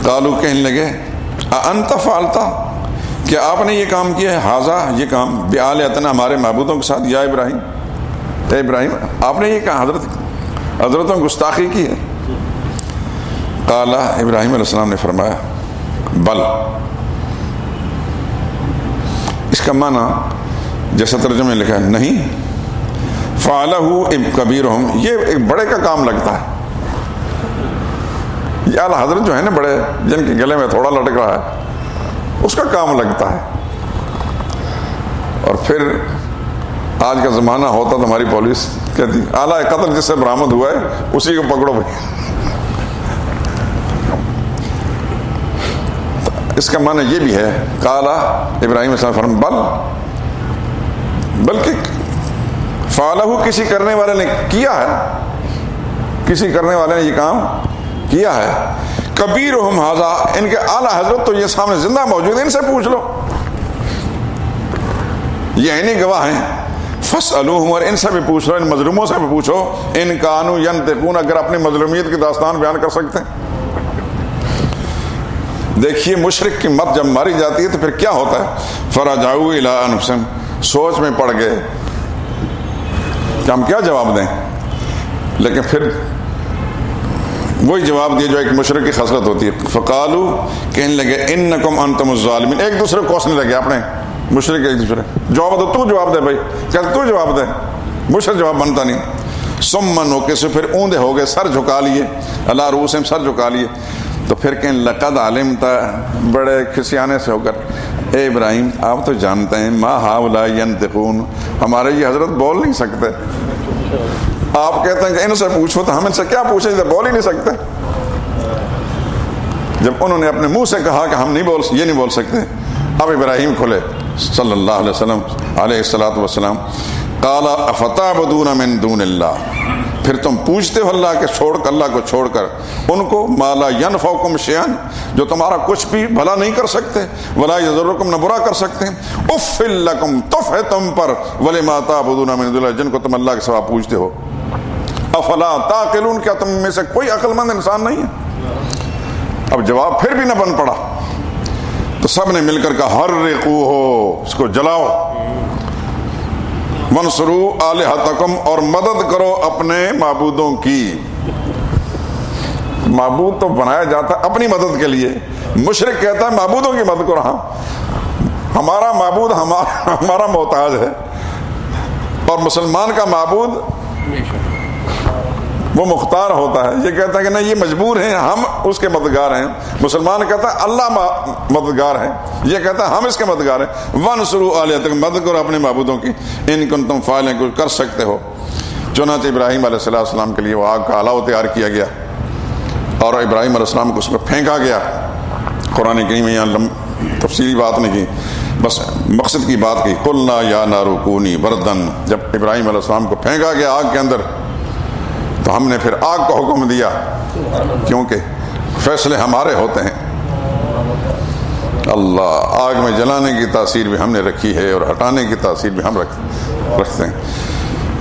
قالو، کہنے لگے انت فعلتا، کیا آپ نے یہ کام کیا ہے، ھذا، یہ کام، بآلہتنا، ہمارے معبودوں کے ساتھ، یا ابراہیم، اے ابراہیم، آپ نے یہ کہا، حضرتوں گستاخی کی ہے. قال، ابراہیم علیہ السلام نے فرمایا، بل، اس کا معنی جیسا ترجمے میں لکھا ہے، نہیں، فعلہ کبیرہم، یہ ایک بڑے کا کام لگتا ہے. یہ اعلیٰ حضرت جو ہے نا بڑے، جن کے گلے میں تھوڑا لٹک رہا ہے، اس کا کام لگتا ہے. اور پھر آج کا زمانہ ہوتا تو ہماری پولیس کہتی اعلیٰ قتل جس سے برآمد ہوا ہے اسی کو پکڑو بھائی. اس کا معنی یہ بھی ہے، قال ابراہیم علیہ السلام فرمایا، بلکہ فعلہ، کسی کرنے والے نے کیا ہے، کسی کرنے والے نے یہ کام کیا ہے. کبیرہم ھذا، ان کے اعلیٰ حضرت تو یہ سامنے زندہ موجود ہیں، ان سے پوچھ لو، یہ عینی گواہ ہیں. فاسألوہم، اور ان سے بھی پوچھ لو، ان مظلوموں سے بھی پوچھو، ان کانوا ینطقون، اگر اپنی مظلومیت کی داستان بیان کر سکتے ہیں. دیکھیے مشرک کی مت جب ماری جاتی ہے تو پھر کیا ہوتا ہے، فرجعوا الی انفسہم، سوچ میں پڑ گئے کہ ہم کیا جواب دیں. لیکن پھر وہی جواب دیا جو ایک مشرک کی خصلت ہوتی ہے. فقالوا، کہنے لگے انکم انتم الظالمین، ایک دوسرے کو کوسنے لگے. اپنے مشرک ایک دوسرے، جواب دو، تو جواب دے بھائی، کہتے تو جواب دے، مشرک جواب بنتا نہیں. ثم نکسوا، پھر اوندے ہو گئے، سر جھکا لیے، علی رؤوسہم، سر جھکا لیے. تو پھر کہیں لقد علمت، بڑے کھسیانے سے ہو کر، اے ابراہیم آپ تو جانتے ہیں، ما ہؤلاء ینطقون، ہمارے یہ حضرت بول نہیں سکتے. آپ کہتے ہیں کہ ان سے پوچھو، تو ہم ان سے کیا پوچھیں، جب بول ہی نہیں سکتے. جب انہوں نے اپنے منہ سے کہا کہ ہم یہ نہیں بول سکتے، اب ابراہیم کھلے صلی اللہ علیہ وسلم علیہ الصلوۃ والسلام. قال افتعبدون من دون اللہ، پھر تم پوچھتے ہو اللہ کو چھوڑ کر ان کو، ما لا ينفعكم شيئا، جو تمہارا کچھ بھی بھلا نہیں کر سکتے، ولا يضركم، نہ برا کر سکتے. اف لکم، تف ہے تم پر، ولما تعبدون من دون اللہ، جن کو تم اللہ کے سوا پوچھتے ہو. افلا تعقلون، کیا تم میں سے کوئی عقل مند انسان نہیں ہے. اب جواب پھر بھی نہ بن پڑا تو سب نے مل کر کہا حرقوہ، اس کو جلاؤ، وانصروا آلہتکم، اور مدد کرو اپنے معبودوں کی. معبود تو بنایا جاتا ہے اپنی مدد کے لیے، مشرک کہتا ہے معبودوں کی مدد کرو. ہاں، ہمارا معبود ہمارا محتاج ہے، اور مسلمان کا معبود وہ مختار ہوتا ہے. یہ کہتا ہے کہ نہیں، یہ مجبور ہیں، ہم اس کے مددگار ہیں. مسلمان کہتا ہے اللہ مددگار ہے، یہ کہتا ہے ہم اس کے مددگار ہیں. وانصروا آلہتکم، مدد کرو اپنے معبودوں کی، ان کنتم فاعلین، کچھ کر سکتے ہو. چنانچہ ابراہیم علیہ السلام کے لیے وہ آگ کا آلہ تیار کیا گیا، اور ابراہیم علیہ السلام کو اس میں پھینکا گیا. قرآن کریم میں یہاں تفصیلی بات نہیں کی، بس مقصد کی بات کی. قلنا یا نار کونی بردن، جب ابراہیم علیہ السلام کو پھینکا گیا آگ کے اندر تو ہم نے پھر آگ کو حکم دیا، کیونکہ فیصلے ہمارے ہوتے ہیں. اللہ، آگ میں جلانے کی تاثیر بھی ہم نے رکھی ہے اور ہٹانے کی تاثیر بھی ہم رکھتے ہیں۔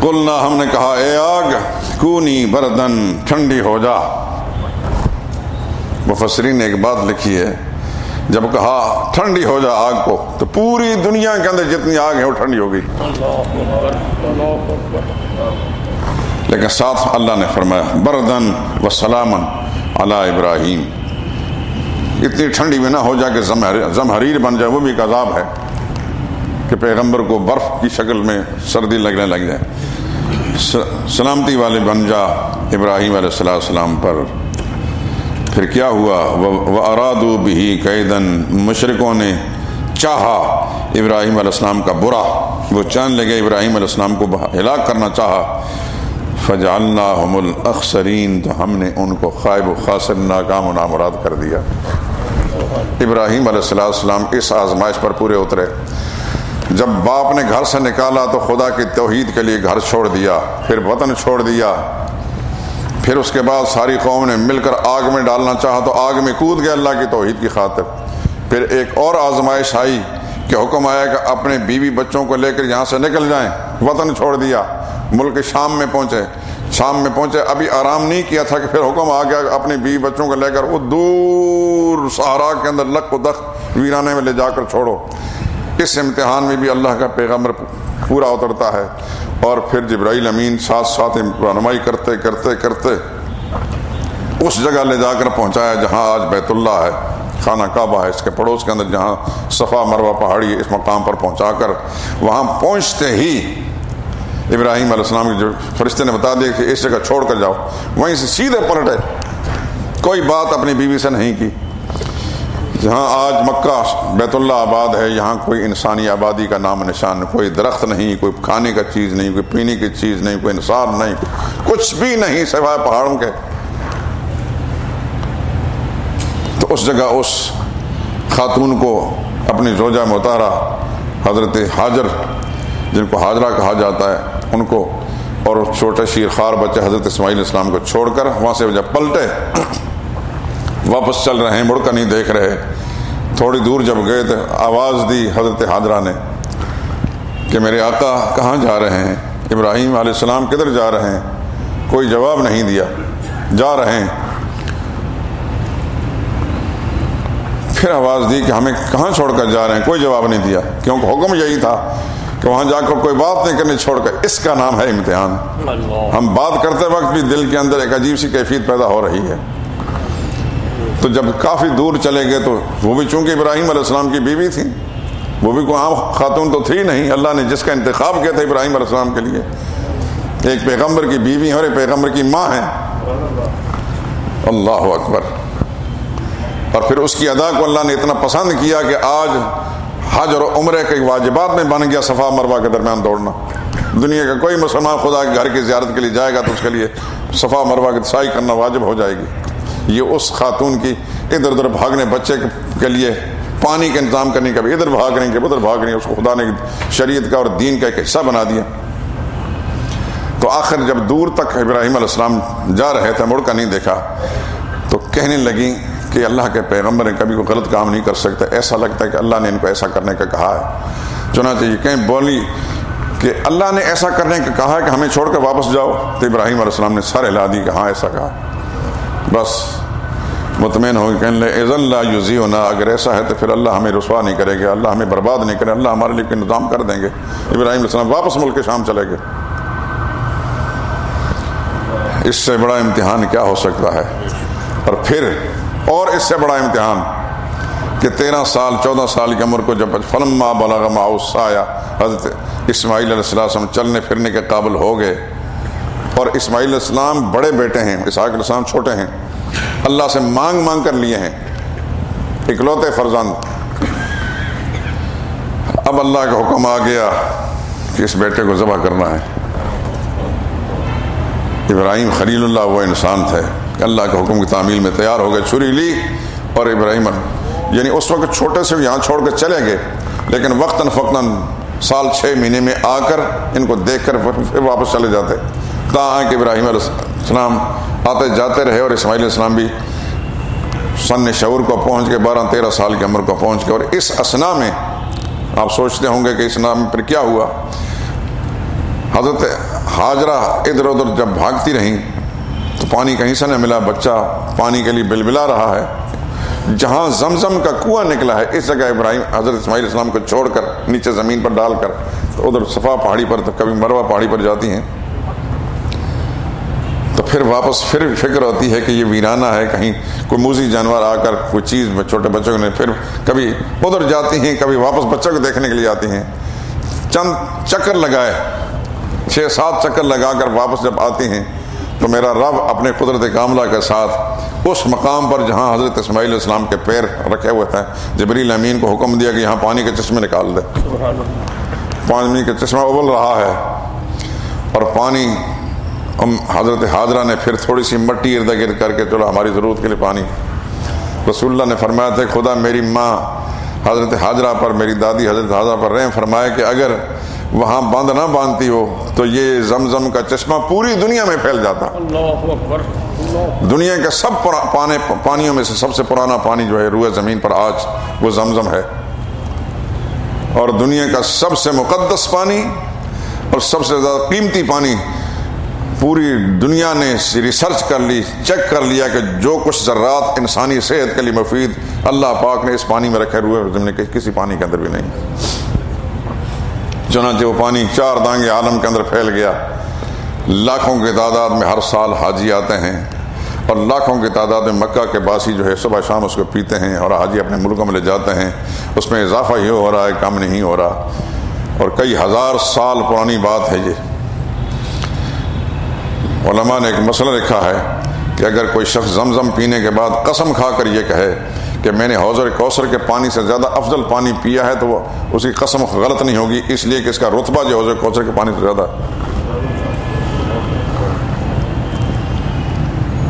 قلنا، ہم نے کہا اے آگ کونی بردن، ٹھنڈی ہو جا۔ مفسرین نے ایک بات لکھی ہے، جب کہا ٹھنڈی ہو جا آگ کو تو پوری دنیا کے اندر جتنی آگ ہے وہ ٹھنڈی ہو گئی، لیکن ساتھ اللہ نے فرمایا بردن و سلامن علی ابراہیم، اتنی ٹھنڈی میں نہ ہو جا کہ زمہریر بن جائے، وہ بھی ایک عذاب ہے کہ پیغمبر کو برف کی شکل میں سردی لگنے لگ جائے۔ سلامتی والے بن جا ابراہیم علیہ السلام پر۔ پھر کیا ہوا؟ وَأَرَادُوا بِهِ كَيْدًا، مشرکوں نے چاہا ابراہیم علیہ السلام کا برا، وہ چاہنے لگے ابراہیم علیہ السلام کو ہلاک کرنا چاہا۔ فَجَعَلْنَاهُمُ الْأَخْسَرِينَ، تو ہم نے ان کو خائب و خاسر، ناکام و نامراد کر دیا۔ ابراہیم علیہ السلام اس آزمائش پر پورے اترے۔ جب باپ نے گھر سے نکالا تو خدا کی توحید کے لیے گھر چھوڑ دیا، پھر وطن چھوڑ دیا، پھر اس کے بعد ساری قوم نے مل کر آگ میں ڈالنا چاہا تو آگ میں کود گئے اللہ کی توحید کی خاطر۔ پھر ایک اور آزمائش آئی کہ حکم آیا کہ اپنے بیوی بچوں کو لے کر یہاں سے نکل جائیں، وطن چھوڑ دیا، ملک شام میں پہنچے، ابھی آرام نہیں کیا تھا کہ پھر حکم آ گیا اپنے بیوی بچوں کو لے کر وہ دور صحرا کے اندر لک و دخ ویرانے میں لے جا کر چھوڑو۔ اس امتحان میں بھی اللہ کا پیغمبر پورا اترتا ہے، اور پھر جبرائیل امین ساتھ ساتھ رہنمائی کرتے کرتے کرتے اس جگہ لے جا کر پہنچایا جہاں آج بیت اللہ ہے، خانہ کعبہ ہے، اس کے پڑوس کے اندر جہاں صفا مروہ پہاڑی ہے، اس مقام پر پہنچا کر وہاں پہنچتے ہی ابراہیم علیہ السلام کے جو فرشتے نے بتا دیا کہ اس جگہ چھوڑ کر جاؤ، وہیں سے سیدھے پلٹے، کوئی بات اپنی بیوی سے نہیں کی۔ جہاں آج مکہ بیت اللہ آباد ہے، یہاں کوئی انسانی آبادی کا نام نشان، کوئی درخت نہیں، کوئی کھانے کا چیز نہیں، کوئی پینے کی چیز نہیں، کوئی انسان نہیں، کچھ بھی نہیں سوائے پہاڑوں کے۔ تو اس جگہ اس خاتون کو اپنی زوجہ محترمہ حضرت ہاجر، جن کو ہاجرہ کہا جاتا ہے، ان کو اور چھوٹے شیرخوار بچے حضرت اسماعیل علیہ السلام کو چھوڑ کر وہاں سے جب پلٹے، واپس چل رہے ہیں، مڑ کر نہیں دیکھ رہے، تھوڑی دور جب گئے تو آواز دی حضرت ہاجرہ نے کہ میرے آقا کہاں جا رہے ہیں؟ ابراہیم علیہ السلام کدھر جا رہے ہیں؟ کوئی جواب نہیں دیا، جا رہے ہیں۔ پھر آواز دی کہ ہمیں کہاں چھوڑ کر جا رہے ہیں؟ کوئی جواب نہیں دیا، کیونکہ حکم یہی تھا کہ وہاں جا کر کوئی بات نہیں کرنی چھوڑ کر۔ اس کا نام ہے امتحان۔ ہم بات کرتے وقت بھی دل کے اندر ایک عجیب سی کیفیت پیدا ہو رہی ہے۔ تو جب کافی دور چلے گئے تو وہ بھی چونکہ ابراہیم علیہ السلام کی بیوی تھی، وہ بھی کوئی عام خاتون تو تھی نہیں، اللہ نے جس کا انتخاب کیا تھا ابراہیم علیہ السلام کے لیے، ایک پیغمبر کی بیوی اور ایک پیغمبر کی ماں ہے۔ اللہ اکبر۔ اور پھر اس کی ادا کو اللہ نے اتنا پسند کیا کہ آج حج اور عمرے کے واجبات میں بن گیا صفا مروہ کے درمیان دوڑنا۔ دنیا کا کوئی مسلمان خدا کے گھر کی زیارت کے لیے جائے گا تو اس کے لیے صفا مروہ کی سعی کرنا واجب ہو جائے گی۔ یہ اس خاتون کی ادھر ادھر بھاگنے، بچے کے لیے پانی کا انتظام کرنے کا بھی ادھر بھاگ رہی کہ ادھر بھاگ رہی، اس کو خدا نے شریعت کا اور دین کا ایک حصہ بنا دیا۔ تو آخر جب دور تک ابراہیم علیہ السلام جا رہے تھے، مڑ کر نہیں دیکھا، تو کہنے لگی کہ اللہ کے پیغمبر نے کبھی کوئی غلط کام نہیں کر سکتا، ایسا لگتا ہے کہ اللہ نے ان کو ایسا کرنے کا کہا ہے۔ چنانچہ یہ کہیں بولی کہ اللہ نے ایسا کرنے کا کہا ہے کہ ہمیں چھوڑ کر واپس جاؤ، تو ابراہیم علیہ السلام نے سر ہلا دی کہ ہاں ایسا کہا۔ بس مطمئن ہو کہ اذن لا یضیعنا، اگر ایسا ہے تو پھر اللہ ہمیں رسوا نہیں کرے گا، اللہ ہمیں برباد نہیں کرے، اللہ ہمارے لیے انتظام کر دیں گے۔ ابراہیم علیہ السلام واپس ملک شام چلے گئے۔ اس سے بڑا امتحان کیا ہو سکتا ہے؟ اور پھر اور اس سے بڑا امتحان کہ 13 سال 14 سال کی عمر کو جب فلما بلغ معه السعی، حضرت اسماعیل علیہ السلام چلنے پھرنے کے قابل ہو گئے، اور اسماعیل علیہ السلام بڑے بیٹے ہیں، اسحاق علیہ السلام چھوٹے ہیں، اللہ سے مانگ مانگ کر لیے ہیں، اکلوتے فرزند۔ اب اللہ کا حکم آ گیا کہ اس بیٹے کو ذبح کرنا ہے۔ ابراہیم خلیل اللہ وہ انسان تھے، اللہ کے حکم کی تعمیل میں تیار ہو گئے، چھری لی، اور ابراہیم یعنی اس وقت چھوٹے سے یہاں چھوڑ کر چلے گئے، لیکن وقتاً فوقتاً سال 6 مہینے میں آ کر ان کو دیکھ کر پھر واپس چلے جاتے، تاں کہ ابراہیم علیہ السلام آتے جاتے رہے، اور اسماعیل علیہ السلام بھی سن شعور کو پہنچ کے 12-13 سال کی عمر کو پہنچ کے، اور اس اسنا میں آپ سوچتے ہوں گے کہ اس نام پر کیا ہوا۔ حضرت ہاجرہ ادھر ادھر جب بھاگتی رہیں تو پانی کہیں سے نہ ملا، بچہ پانی کے لیے بلبلا رہا ہے۔ جہاں زمزم کا کنواں نکلا ہے اس جگہ ابراہیم حضرت اسماعیل السلام کو چھوڑ کر نیچے زمین پر ڈال کر تو ادھر صفا پہاڑی پر، تو کبھی مروہ پہاڑی پر جاتی ہیں، تو پھر واپس پھر فکر ہوتی ہے کہ یہ ویرانہ ہے، کہیں کوئی موذی جانور آ کر کوئی چیز چھوٹے بچوں نے، پھر کبھی ادھر جاتی ہیں، کبھی واپس بچوں کو دیکھنے کے لیے آتی ہیں۔ چند چکر لگائے، 6-7 چکر لگا کر واپس جب آتی ہیں تو میرا رب اپنے قدرت کاملہ کے ساتھ اس مقام پر جہاں حضرت اسماعیل علیہ السلام کے پیر رکھے ہوئے تھے، جبریل امین کو حکم دیا کہ یہاں پانی کے چشمے نکال دے۔ پانی کا چشمہ ابل رہا ہے اور پانی، ہم حضرت حاجرہ نے پھر تھوڑی سی مٹی ارد گرد کر کے چلو ہماری ضرورت کے لیے پانی۔ رسول اللہ نے فرمایا تھا خدا میری ماں حضرت حاجرہ پر، میری دادی حضرت حاجرہ پر رحم فرمائے کہ اگر وہاں بند نہ باندھتی ہو تو یہ زمزم کا چشمہ پوری دنیا میں پھیل جاتا۔ اللہ اکبر۔ دنیا کے سب پانیوں میں سے سب سے پرانا پانی جو ہے روئے زمین پر آج وہ زمزم ہے، اور دنیا کا سب سے مقدس پانی اور سب سے زیادہ قیمتی پانی۔ پوری دنیا نے ریسرچ کر لی، چیک کر لیا کہ جو کچھ ذرات انسانی صحت کے لیے مفید اللہ پاک نے اس پانی میں رکھے ہوئے زمین کے کسی پانی کے اندر بھی نہیں۔ چنانچہ وہ پانی 4 دانگے عالم کے اندر پھیل گیا۔ لاکھوں کی تعداد میں ہر سال حاجی آتے ہیں، اور لاکھوں کی تعداد میں مکہ کے باسی جو ہے صبح شام اس کو پیتے ہیں، اور حاجی اپنے ملکوں میں لے جاتے ہیں۔ اس میں اضافہ ہی ہو رہا ہے، کم نہیں ہو رہا، اور کئی ہزار سال پرانی بات ہے یہ۔ علماء نے ایک مسئلہ لکھا ہے کہ اگر کوئی شخص زمزم پینے کے بعد قسم کھا کر یہ کہے کہ میں نے حوض کوثر کے پانی سے زیادہ افضل پانی پیا ہے، تو وہ اس کی قسم غلط نہیں ہوگی، اس لیے کہ اس کا رتبہ جو حوض کوثر کے پانی سے زیادہ ہے۔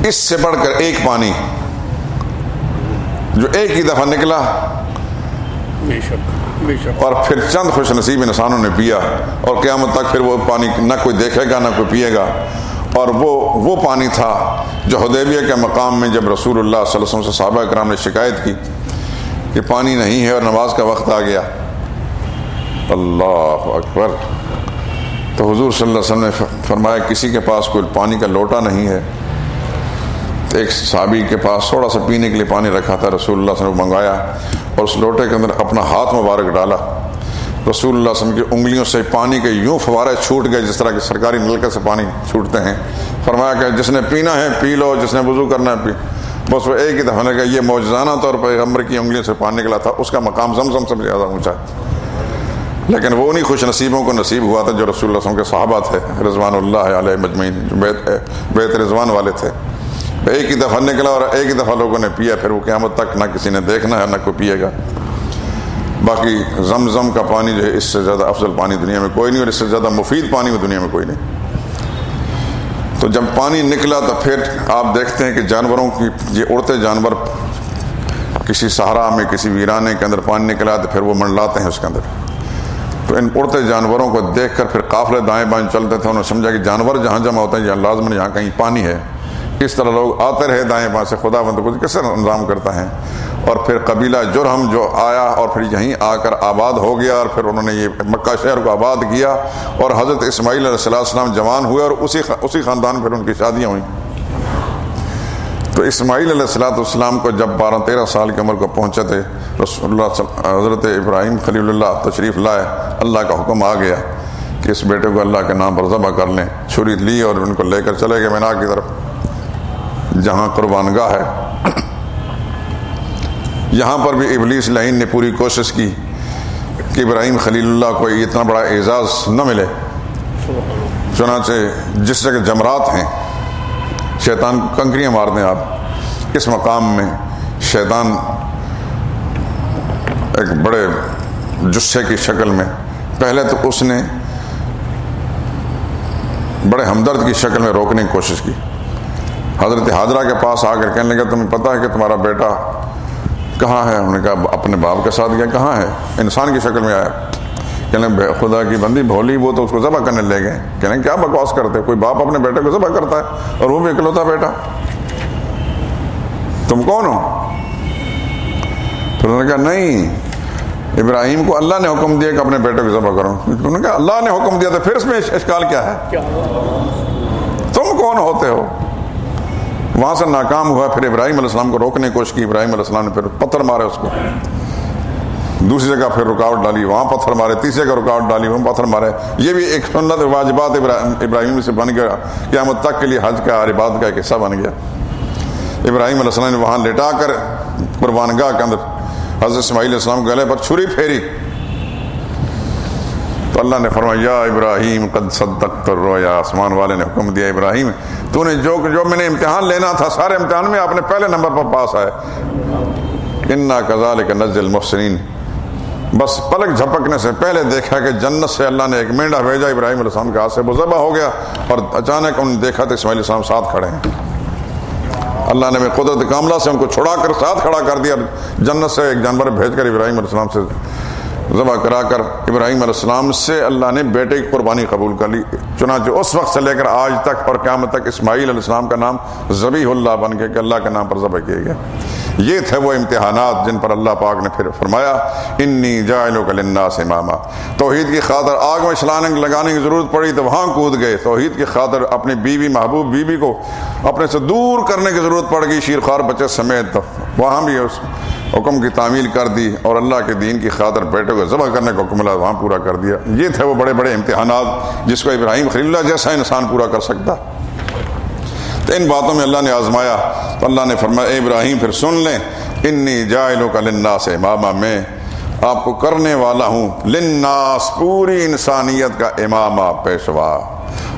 اس سے بڑھ کر ایک پانی جو ایک ہی دفعہ نکلا بے شک بے شک، اور پھر چند خوش نصیب انسانوں نے پیا، اور قیامت تک پھر وہ پانی نہ کوئی دیکھے گا نہ کوئی پیے گا۔ اور وہ پانی تھا جو حدیبیہ کے مقام میں جب رسول اللہ صلی اللہ علیہ وسلم سے صحابہ کرام نے شکایت کی کہ پانی نہیں ہے اور نماز کا وقت آ گیا، اللہ اکبر، تو حضور صلی اللہ علیہ وسلم نے فرمایا کسی کے پاس کوئی پانی کا لوٹا نہیں ہے؟ تو ایک صحابی کے پاس تھوڑا سا پینے کے لیے پانی رکھا تھا، رسول اللہ صلی اللہ علیہ وسلم منگایا اور اس لوٹے کے اندر اپنا ہاتھ مبارک ڈالا، رسول اللہ صلی اللہ علیہ وسلم کی انگلیوں سے پانی کے یوں فوارے چھوٹ گئے جس طرح کہ سرکاری نلکے سے پانی چھوٹتے ہیں۔ فرمایا کہ جس نے پینا ہے پی لو، جس نے وضو کرنا ہے پی۔ بس وہ ایک ہی دفعہ نے کہا یہ معجزانہ طور پر پیغمبر کی انگلیوں سے پانی نکلا تھا، اس کا مقام زمزم سے زیادہ اونچا ہے۔ لیکن وہ انہی خوش نصیبوں کو نصیب ہوا تھا جو رسول اللہ صلی اللہ علیہ وسلم کے صحابہ تھے رضوان اللہ علیہ مجمعین، جو بیت رضوان والے تھے۔ ایک ہی دفعہ نکلا اور ایک ہی دفعہ لوگوں نے پیا، پھر وہ قیامت تک نہ کسی نے دیکھنا ہے نہ کوئی پیے گا۔ باقی زمزم کا پانی جو ہے اس سے زیادہ افضل پانی دنیا میں کوئی نہیں، اور اس سے زیادہ مفید پانی میں دنیا میں کوئی نہیں۔ تو جب پانی نکلا تو پھر آپ دیکھتے ہیں کہ جانوروں کی یہ اڑتے جانور کسی صحرا میں کسی ویرانے کے اندر پانی نکلا تو پھر وہ منڈلاتے ہیں اس کے اندر۔ تو ان اڑتے جانوروں کو دیکھ کر پھر قافلے دائیں بائیں چلتے تھے، انہوں نے سمجھا کہ جانور جہاں جمع ہوتے ہیں یہاں لازماً یہاں کہیں پانی ہے۔ اس طرح لوگ آتے رہے دائیں بائیں سے، خدا بند کچھ کیسے انتظام کرتا ہے۔ اور پھر قبیلہ جرہم جو آیا اور پھر یہیں آ کر آباد ہو گیا، اور پھر انہوں نے یہ مکہ شہر کو آباد کیا، اور حضرت اسماعیل علیہ السلام جوان ہوئے اور اسی خاندان پھر ان کی شادیاں ہوئیں۔ تو اسماعیل علیہ السلام کو جب 12-13 سال کی عمر کو پہنچے تھے، رسول اللہ حضرت ابراہیم خلیل اللہ تشریف لائے، اللہ کا حکم آ گیا کہ اس بیٹے کو اللہ کے نام پر ذبح کر لیں۔ چھری لی اور ان کو لے کر چلے گئے مینا کی طرف جہاں قربان گاہ ہے۔ یہاں پر بھی ابلیس لعین نے پوری کوشش کی کہ ابراہیم خلیل اللہ کو اتنا بڑا اعزاز نہ ملے، چنانچہ جس جگہ جمرات ہیں شیطان کو کنکریاں مار دیں آپ، اس مقام میں شیطان ایک بڑے جثے کی شکل میں پہلے تو اس نے بڑے ہمدرد کی شکل میں روکنے کی کوشش کی۔ حضرت حاجرہ کے پاس آ کر کہنے لگا تمہیں پتہ ہے کہ تمہارا بیٹا کہاں ہے؟ انہوں نے کہا اپنے باپ کے ساتھ گیا۔ کہاں ہے؟ انسان کی شکل میں آیا۔ کہنے خدا کی بندی بھولی، وہ تو اس کو ذبح کرنے لے گئے۔ کہنے کیا بکواس کرتے، کوئی باپ اپنے بیٹے کو ذبح کرتا ہے اور وہ بھی اکلوتا بیٹا؟ تم کون ہو؟ پھر انہوں نے کہا نہیں، ابراہیم کو اللہ نے حکم دیا کہ اپنے بیٹے کو ذبح کرو۔ انہوں نے کہا اللہ نے حکم دیا تو پھر اس میں اشکال کیا ہے؟ تم کون ہوتے ہو؟ وہاں سے ناکام ہوا، پھر ابراہیم علیہ السلام کو روکنے کی کوشش کی، ابراہیم علیہ السلام نے پھر پتھر مارے اس کو، دوسری جگہ پھر رکاوٹ ڈالی، وہاں پتھر مارے، تیسری جگہ رکاوٹ ڈالی، وہاں پتھر مارے۔ یہ بھی ایک سنت واجبات ابراہیم سے بن گیا، قیامت تک کے لیے حج کا اور عبادت کا ایک حصہ بن گیا۔ ابراہیم علیہ السلام نے وہاں لٹا کر قربان گاہ کے اندر حضرت اسماعیل علیہ السلام گلے پر چھری پھیری تو اللہ نے فرمایا یا ابراہیم قد صدقت الرؤیا، آسمان والے نے حکم دیا ابراہیم تو نے جو میں نے امتحان لینا تھا سارے امتحان میں آپ نے پہلے نمبر پر پاس آئے۔ انا کذالک نجزی المحسنین، بس پلک جھپکنے سے پہلے دیکھا کہ جنت سے اللہ نے ایک مینڈا بھیجا، ابراہیم علیہ السلام کے ہاتھ سے وہ ذبح ہو گیا، اور اچانک انہوں نے دیکھا تو اسماعیل علیہ السلام ساتھ کھڑے ہیں۔ اللہ نے قدرت کاملہ سے ان کو چھڑا کر ساتھ کھڑا کر دیا، جنت سے ایک جانور بھیج کر ابراہیم علیہ السلام سے ذبح کرا کر ابراہیم علیہ السلام سے اللہ نے بیٹے کی قربانی قبول کر لی۔ چنانچہ اس وقت سے لے کر آج تک اور قیامت تک اسماعیل علیہ السلام کا نام ذبیح اللہ بن گیا کہ اللہ کے نام پر ذبح کیا گیا۔ یہ تھے وہ امتحانات جن پر اللہ پاک نے پھر فرمایا انی جاعلک للناس اماما۔ توحید کی خاطر آگ میں چھلانگ لگانے کی ضرورت پڑی تو وہاں کود گئے، توحید کی خاطر اپنی بیوی محبوب بیوی کو اپنے سے دور کرنے کی ضرورت پڑ گئی شیرخوار بچے سمیت، تو وہاں بھی اس حکم کی تعمیل کر دی، اور اللہ کے دین کی خاطر بیٹے کو ذبح کرنے کا حکم ملا وہاں پورا کر دیا۔ یہ تھے وہ بڑے بڑے امتحانات جس کو ابراہیم خلیل اللہ جیسا انسان پورا کر سکتا۔ تو ان باتوں میں اللہ نے آزمایا تو اللہ نے فرمایا اے ابراہیم پھر سن لیں، انی جاعلک للناس اماما، میں آپ کو کرنے والا ہوں للناس پوری انسانیت کا امامہ، پیشوا۔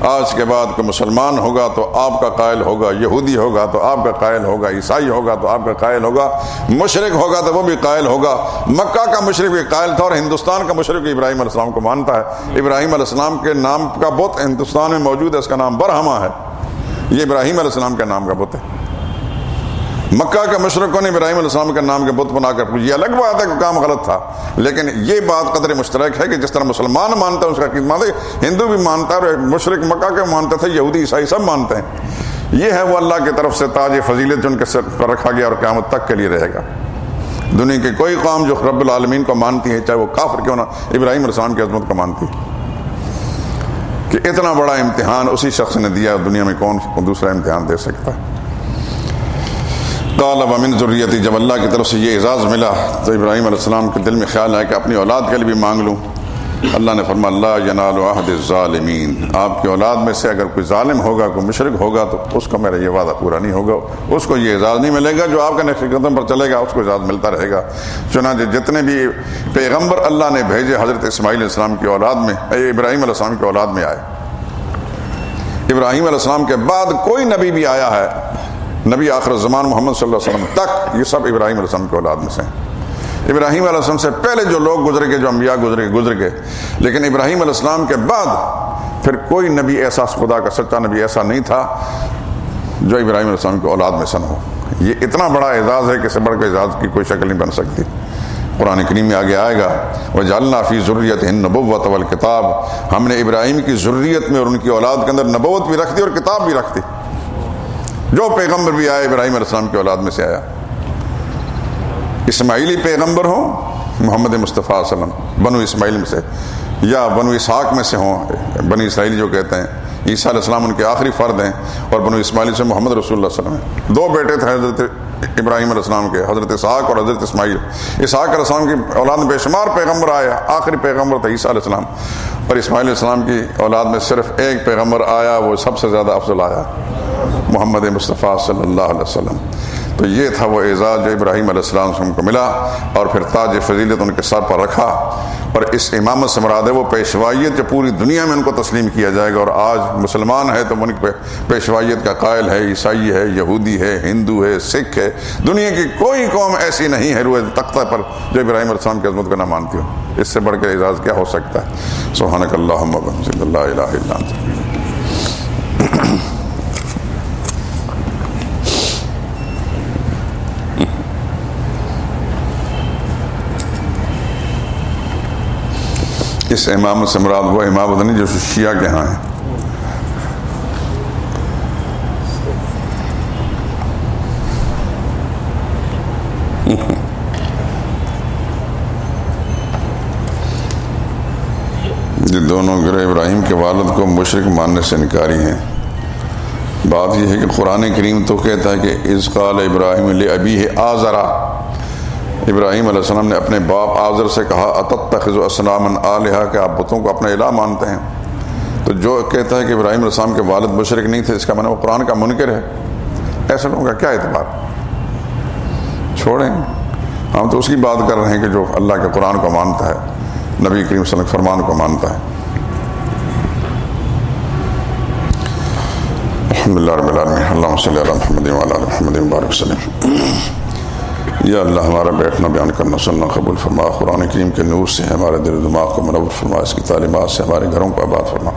آج کے بعد کوئی مسلمان ہوگا تو آپ کا قائل ہوگا، یہودی ہوگا تو آپ کا قائل ہوگا، عیسائی ہوگا تو آپ کا قائل ہوگا، مشرک ہوگا تو وہ بھی قائل ہوگا۔ مکہ کا مشرک بھی قائل تھا، اور ہندوستان کا مشرک بھی ابراہیم علیہ السلام کو مانتا ہے۔ ابراہیم علیہ السلام کے نام کا بت ہندوستان میں موجود ہے، اس کا نام برہما ہے، یہ ابراہیم علیہ السلام کے نام کا بت ہے۔ مکہ کے مشرکوں نے ابراہیم علیہ السلام کے نام کے بت بنا کر یہ الگ بات ہے کہ کام غلط تھا، لیکن یہ بات قدر مشترک ہے کہ جس طرح مسلمان مانتا ہے اس کا عقیدہ مانتا ہے، ہندو بھی مانتا ہے، اور مشرک مکہ کے مانتے تھے، یہودی عیسائی سب مانتے ہیں۔ یہ ہے وہ اللہ کی طرف سے تاج فضیلت جو ان کے سر پر رکھا گیا اور قیامت تک کے لیے رہے گا۔ دنیا کی کوئی قوم جو رب العالمین کو مانتی ہے، چاہے وہ کافر کیوں نہ، ابراہیم علیہ السلام کی عظمت کو مانتی ہے کہ اتنا بڑا امتحان اسی شخص نے دیا، دنیا میں کون دوسرا امتحان دے سکتا ہے۔ قال ومن ذریتی، جب اللہ کی طرف سے یہ اعزاز ملا تو ابراہیم علیہ السلام کے دل میں خیال آیا کہ اپنی اولاد کے لیے بھی مانگ لوں۔ اللہ نے فرمایا لا ینال عہد الظالمین، آپ کی اولاد میں سے اگر کوئی ظالم ہوگا، کوئی مشرک ہوگا تو اس کو میرا یہ وعدہ پورا نہیں ہوگا، اس کو یہ اعزاز نہیں ملے گا۔ جو آپ کا نقش قدم پر چلے گا اس کو اعزاز ملتا رہے گا۔ چنانچہ جتنے بھی پیغمبر اللہ نے بھیجے حضرت اسماعیل علیہ السلام کی اولاد میں، ابراہیم علیہ السلام کی اولاد میں آئے۔ ابراہیم علیہ السلام کے بعد کوئی نبی بھی آیا ہے، نبی آخر الزمان محمد صلی اللہ علیہ وسلم تک، یہ سب ابراہیم علیہ السلام کی اولاد میں سے ہیں۔ ابراہیم علیہ السلام سے پہلے جو لوگ گزر گئے، جو انبیاء گزر گئے، لیکن ابراہیم علیہ السلام کے بعد پھر کوئی نبی ایسا، خدا کا سچا نبی ایسا نہیں تھا جو ابراہیم علیہ السلام کی اولاد میں سے نہ ہو۔ یہ اتنا بڑا اعزاز ہے کہ اس سے بڑھ کے اعزاز کی کوئی شکل نہیں بن سکتی۔ قرآن کریم میں آگے آئے گا وَجَعَلْنَا فِي ذُرِّيَّتِهِ النُّبُوَّةَ وَالْكِتَابَ، ہم نے ابراہیم کی ذریت میں اور ان کی اولاد کے اندر نبوت بھی رکھ دی اور کتاب بھی رکھ دی۔ جو پیغمبر بھی آیا ابراہیم علیہ السلام کی اولاد میں سے آیا، اسماعیلی پیغمبر ہوں محمد مصطفیٰ صلی اللہ علیہ وسلم بنو اسماعیل میں سے، یا بنو اسحاق میں سے ہوں، بنی اسرائیل جو کہتے ہیں، عیسیٰ علیہ السلام ان کے آخری فرد ہیں، اور بنو اسماعیل سے محمد رسول اللہ صلی اللہ علیہ وسلم ہیں۔ دو بیٹے تھے حضرت ابراہیم علیہ السلام کے، حضرت اسحاق اور حضرت اسماعیل۔ اسحاق علیہ السلام کی اولاد میں بے شمار پیغمبر آیا، آخری پیغمبر تھا عیسیٰ علیہ السلام، اور اسماعیل علیہ السلام کی اولاد میں صرف ایک پیغمبر آیا، وہ سب سے زیادہ افضل آیا، محمد مصطفیٰ صلی اللہ علیہ وسلم۔ تو یہ تھا وہ اعزاز جو ابراہیم علیہ السلام کو ملا، اور پھر تاج فضیلت ان کے سر پر رکھا، اور اس امامت سے مراد ہے وہ پیشوائیت جو پوری دنیا میں ان کو تسلیم کیا جائے گا۔ اور آج مسلمان ہے تو ان کی پیشوائیت کا قائل ہے، عیسائی ہے، یہودی ہے، ہندو ہے، سکھ ہے، دنیا کی کوئی قوم ایسی نہیں ہے روئے تختہ پر جو ابراہیم علیہ السلام کی عظمت کو نہ مانتی ہو۔ اس سے بڑھ کے اعزاز کیا ہو سکتا ہے؟ سبحانک اللہم و بحمدک لا الہ الا انت۔ اس امامت سے مراد وہ امامت نہیں جو شیعہ کے ہاں ہے۔ یہ دونوں گروہ ابراہیم کے والد کو مشرک ماننے سے انکاری ہیں۔ بات یہ ہے کہ قرآن کریم تو کہتا ہے کہ اذ قال ابراہیم لابیہ آزر، ابراہیم علیہ السلام نے اپنے باپ آزر سے کہا اتتخذ اصناما آلہہ، کہ آپ بتوں کو اپنا الہ مانتے ہیں۔ تو جو کہتا ہے کہ ابراہیم علیہ السلام کے والد مشرک نہیں تھے، اس کا معنی وہ قرآن کا منکر ہے، ایسے لوگوں کا کیا اعتبار؟ چھوڑیں، ہم تو اس کی بات کر رہے ہیں کہ جو اللہ کے قرآن کو مانتا ہے، نبی کریم صلی اللہ علیہ وسلم کے فرمان کو مانتا ہے۔ الحمدللہ رب العالمین، اللہم صلی علی محمد وعلی آل محمد وبارک وسلم۔ یا اللہ ہمارا بیٹھنا بیان کرنا سننا قبول فرما، قرآن کریم کے نور سے ہمارے دل و دماغ کو منور فرما، اس کی تعلیمات سے ہمارے گھروں کو آباد فرما۔